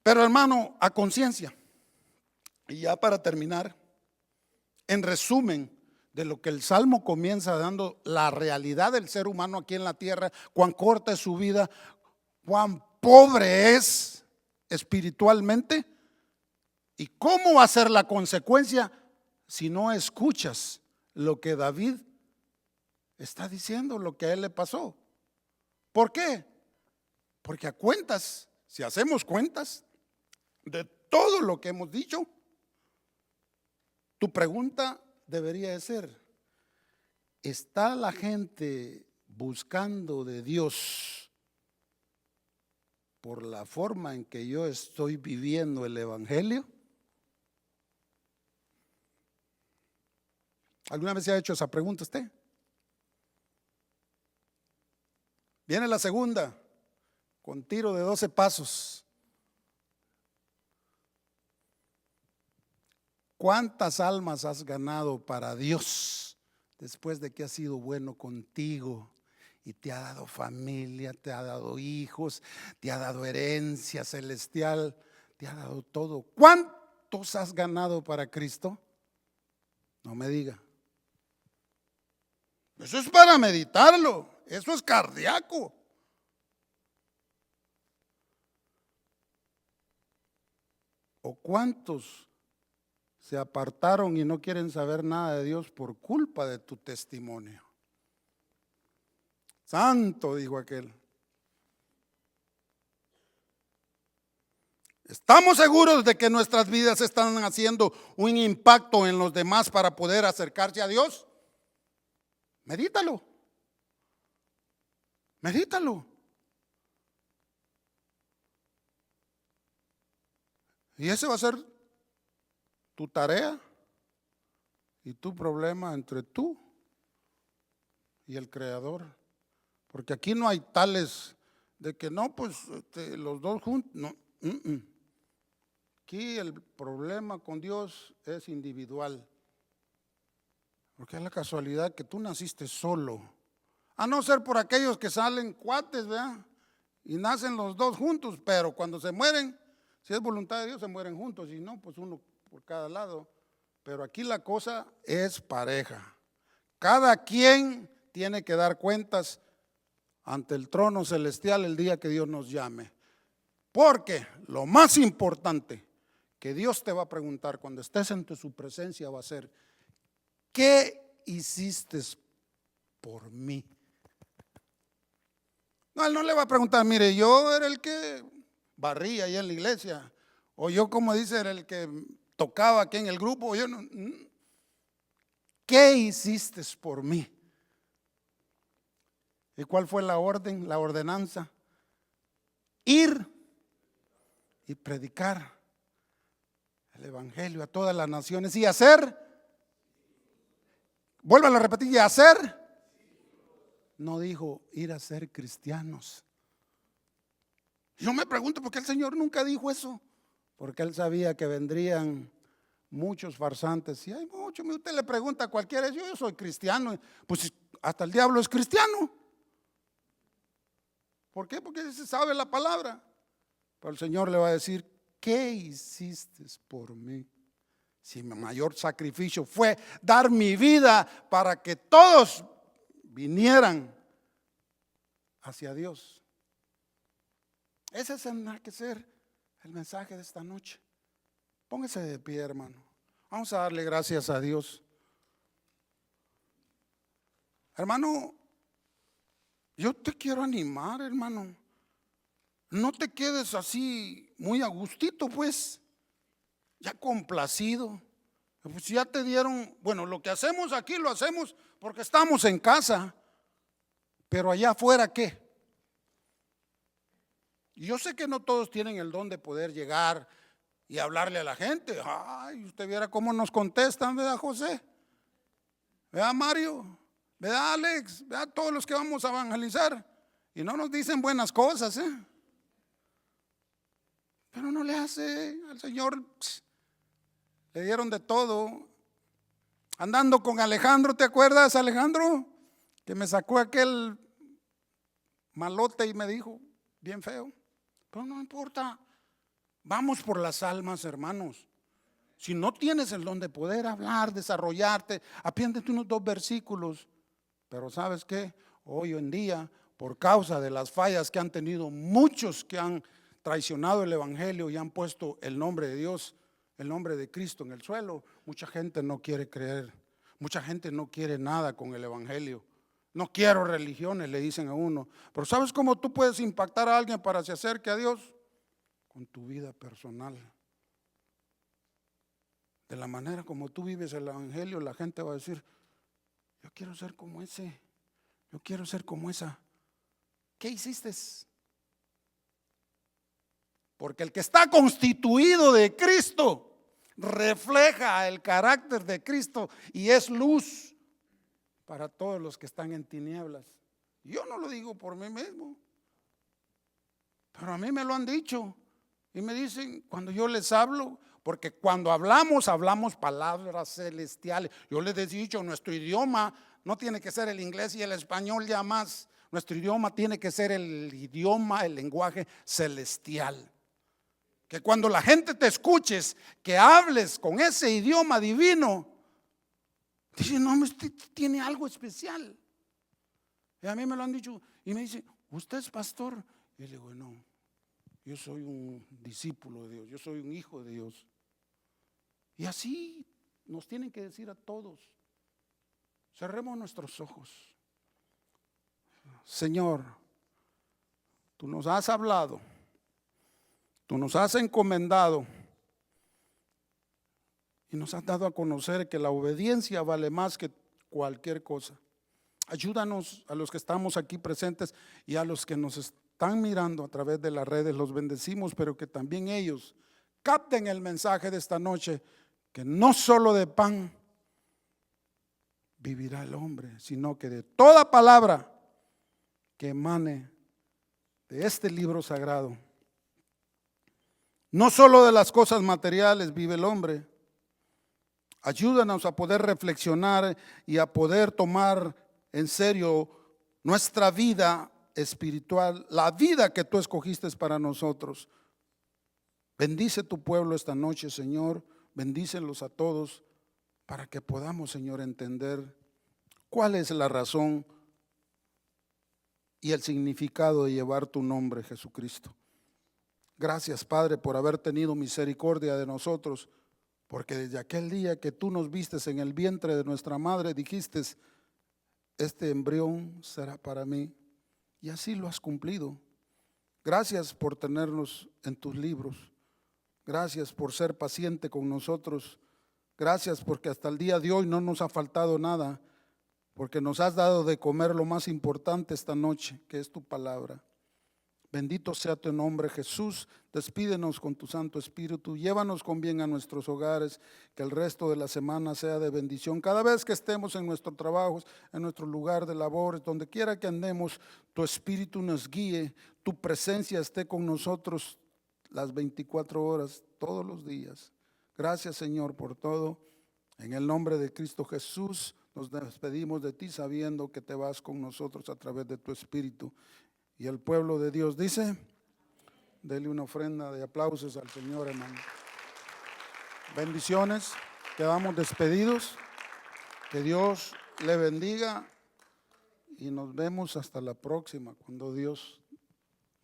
S2: Pero hermano, a conciencia, y ya para terminar, en resumen de lo que el Salmo comienza dando, la realidad del ser humano aquí en la tierra, cuán corta es su vida, cuán pobre es espiritualmente, y cómo va a ser la consecuencia si no escuchas lo que David está diciendo, lo que a él le pasó. ¿Por qué? Porque a cuentas, si hacemos cuentas de todo lo que hemos dicho, tu pregunta debería de ser: ¿está la gente buscando de Dios por la forma en que yo estoy viviendo el evangelio? ¿Alguna vez se ha hecho esa pregunta usted? Viene la segunda, con tiro de 12 pasos. ¿Cuántas almas has ganado para Dios después de que has sido bueno contigo y te ha dado familia, te ha dado hijos, te ha dado herencia celestial, te ha dado todo? ¿Cuántos has ganado para Cristo? No me diga. Eso es para meditarlo, eso es cardíaco. ¿O cuántos se apartaron y no quieren saber nada de Dios por culpa de tu testimonio? Santo, dijo aquel. ¿Estamos seguros de que nuestras vidas están haciendo un impacto en los demás para poder acercarse a Dios? Medítalo. Medítalo. Y ese va a ser tu tarea y tu problema entre tú y el Creador. Porque aquí no hay tales de que no, pues los dos juntos. No. Aquí el problema con Dios es individual. Porque es la casualidad que tú naciste solo. A no ser por aquellos que salen cuates, ¿verdad? Y nacen los dos juntos, pero cuando se mueren, si es voluntad de Dios, se mueren juntos. Y no, pues uno por cada lado. Pero aquí la cosa es pareja. Cada quien tiene que dar cuentas ante el trono celestial el día que Dios nos llame. Porque lo más importante que Dios te va a preguntar cuando estés en su presencia va a ser: ¿qué hiciste por mí? No, Él no le va a preguntar: mire, yo era el que barría ahí en la iglesia, o yo, como dice, era el que tocaba aquí en el grupo, o yo no. ¿Qué hiciste por mí? ¿Y cuál fue la orden, la ordenanza? Ir y predicar el evangelio a todas las naciones y hacer, vuélvalo a repetir, y hacer. No dijo ir a ser cristianos. Yo me pregunto por qué el Señor nunca dijo eso. Porque Él sabía que vendrían muchos farsantes. Y hay muchos. Usted le pregunta a cualquiera: yo soy cristiano. Pues hasta el diablo es cristiano. ¿Por qué? Porque se sabe la palabra. Pero el Señor le va a decir: ¿qué hiciste por mí? Si mi mayor sacrificio fue dar mi vida para que todos vinieran hacia Dios. Ese tendrá que ser el mensaje de esta noche. Póngase de pie, hermano. Vamos a darle gracias a Dios. Hermano, yo te quiero animar, hermano. No te quedes así muy a gustito, pues, ya complacido. Pues ya te dieron, bueno, lo que hacemos aquí lo hacemos porque estamos en casa. Pero allá afuera, ¿qué? Yo sé que no todos tienen el don de poder llegar y hablarle a la gente. Ay, usted viera cómo nos contestan, ¿verdad, José? ¿Verdad, Mario? ¿Verdad, Alex? ¿Verdad, todos los que vamos a evangelizar? Y no nos dicen buenas cosas, ¿eh? Pero no le hace al Señor. Le dieron de todo. Andando con Alejandro, ¿te acuerdas, Alejandro? Que me sacó aquel malote y me dijo bien feo. Pero no importa. Vamos por las almas, hermanos. Si no tienes el don de poder hablar, desarrollarte, apréndete unos 2 versículos. Pero ¿sabes qué? Hoy en día, por causa de las fallas que han tenido muchos que han traicionado el evangelio y han puesto el nombre de Dios, el nombre de Cristo en el suelo, mucha gente no quiere creer. Mucha gente no quiere nada con el evangelio. No quiero religiones, le dicen a uno. Pero ¿sabes cómo tú puedes impactar a alguien para que se acerque a Dios? Con tu vida personal. De la manera como tú vives el evangelio, la gente va a decir: yo quiero ser como ese, yo quiero ser como esa. ¿Qué hiciste? Porque el que está constituido de Cristo refleja el carácter de Cristo y es luz para todos los que están en tinieblas. Yo no lo digo por mí mismo, pero a mí me lo han dicho y me dicen cuando yo les hablo, porque cuando hablamos palabras celestiales. Yo les he dicho, nuestro idioma no tiene que ser el inglés y el español ya más. Nuestro idioma tiene que ser el idioma, el lenguaje celestial. Que cuando la gente te escuches, que hables con ese idioma divino, dice: no, usted tiene algo especial. Y a mí me lo han dicho y me dice: ¿usted es pastor? Y le digo: no, yo soy un discípulo de Dios, yo soy un hijo de Dios. Y así nos tienen que decir a todos. Cerremos nuestros ojos. Señor, tú nos has hablado, tú nos has encomendado y nos has dado a conocer que la obediencia vale más que cualquier cosa. Ayúdanos a los que estamos aquí presentes y a los que nos están mirando a través de las redes. Los bendecimos, pero que también ellos capten el mensaje de esta noche, que no solo de pan vivirá el hombre, sino que de toda palabra que emane de este libro sagrado. No solo de las cosas materiales vive el hombre. Ayúdanos a poder reflexionar y a poder tomar en serio nuestra vida espiritual, la vida que tú escogiste para nosotros. Bendice tu pueblo esta noche, Señor. Bendícelos a todos para que podamos, Señor, entender cuál es la razón y el significado de llevar tu nombre, Jesucristo. Gracias, Padre, por haber tenido misericordia de nosotros, porque desde aquel día que tú nos vistes en el vientre de nuestra madre, dijiste, este embrión será para mí, y así lo has cumplido. Gracias por tenernos en tus libros. Gracias por ser paciente con nosotros. Gracias porque hasta el día de hoy no nos ha faltado nada, porque nos has dado de comer lo más importante esta noche, que es tu palabra. Bendito sea tu nombre, Jesús. Despídenos con tu Santo Espíritu. Llévanos con bien a nuestros hogares, que el resto de la semana sea de bendición. Cada vez que estemos en nuestros trabajos, en nuestro lugar de labores, donde quiera que andemos, tu Espíritu nos guíe, tu presencia esté con nosotros las 24 horas, todos los días. Gracias, Señor, por todo. En el nombre de Cristo Jesús nos despedimos de ti, sabiendo que te vas con nosotros a través de tu Espíritu. Y el pueblo de Dios dice, dele una ofrenda de aplausos al Señor, hermano. Bendiciones, quedamos despedidos. Que Dios le bendiga y nos vemos hasta la próxima, cuando Dios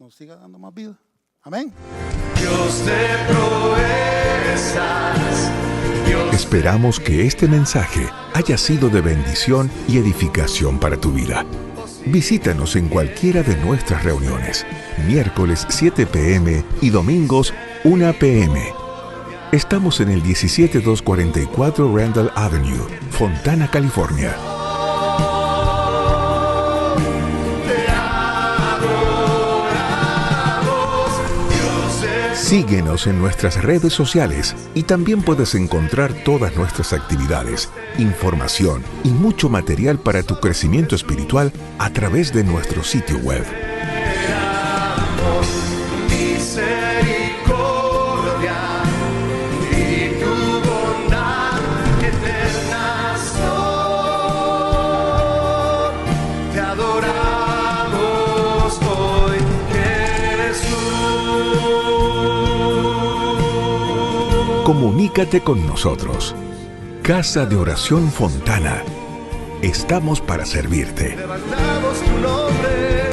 S2: nos siga dando más vida. Amén.
S3: Dios de proezas.
S1: Esperamos que este mensaje haya sido de bendición y edificación para tu vida. Visítanos en cualquiera de nuestras reuniones, miércoles 7 p.m. y domingos 1 p.m. Estamos en el 17244 Randall Avenue, Fontana, California. Síguenos en nuestras redes sociales y también puedes encontrar todas nuestras actividades, información y mucho material para tu crecimiento espiritual a través de nuestro sitio web.
S3: Misericordia y tu bondad eterna son. Te adoramos hoy, Jesús.
S1: Comunícate con nosotros. Casa de Oración Fontana. Estamos para servirte.
S3: Levantamos tu nombre.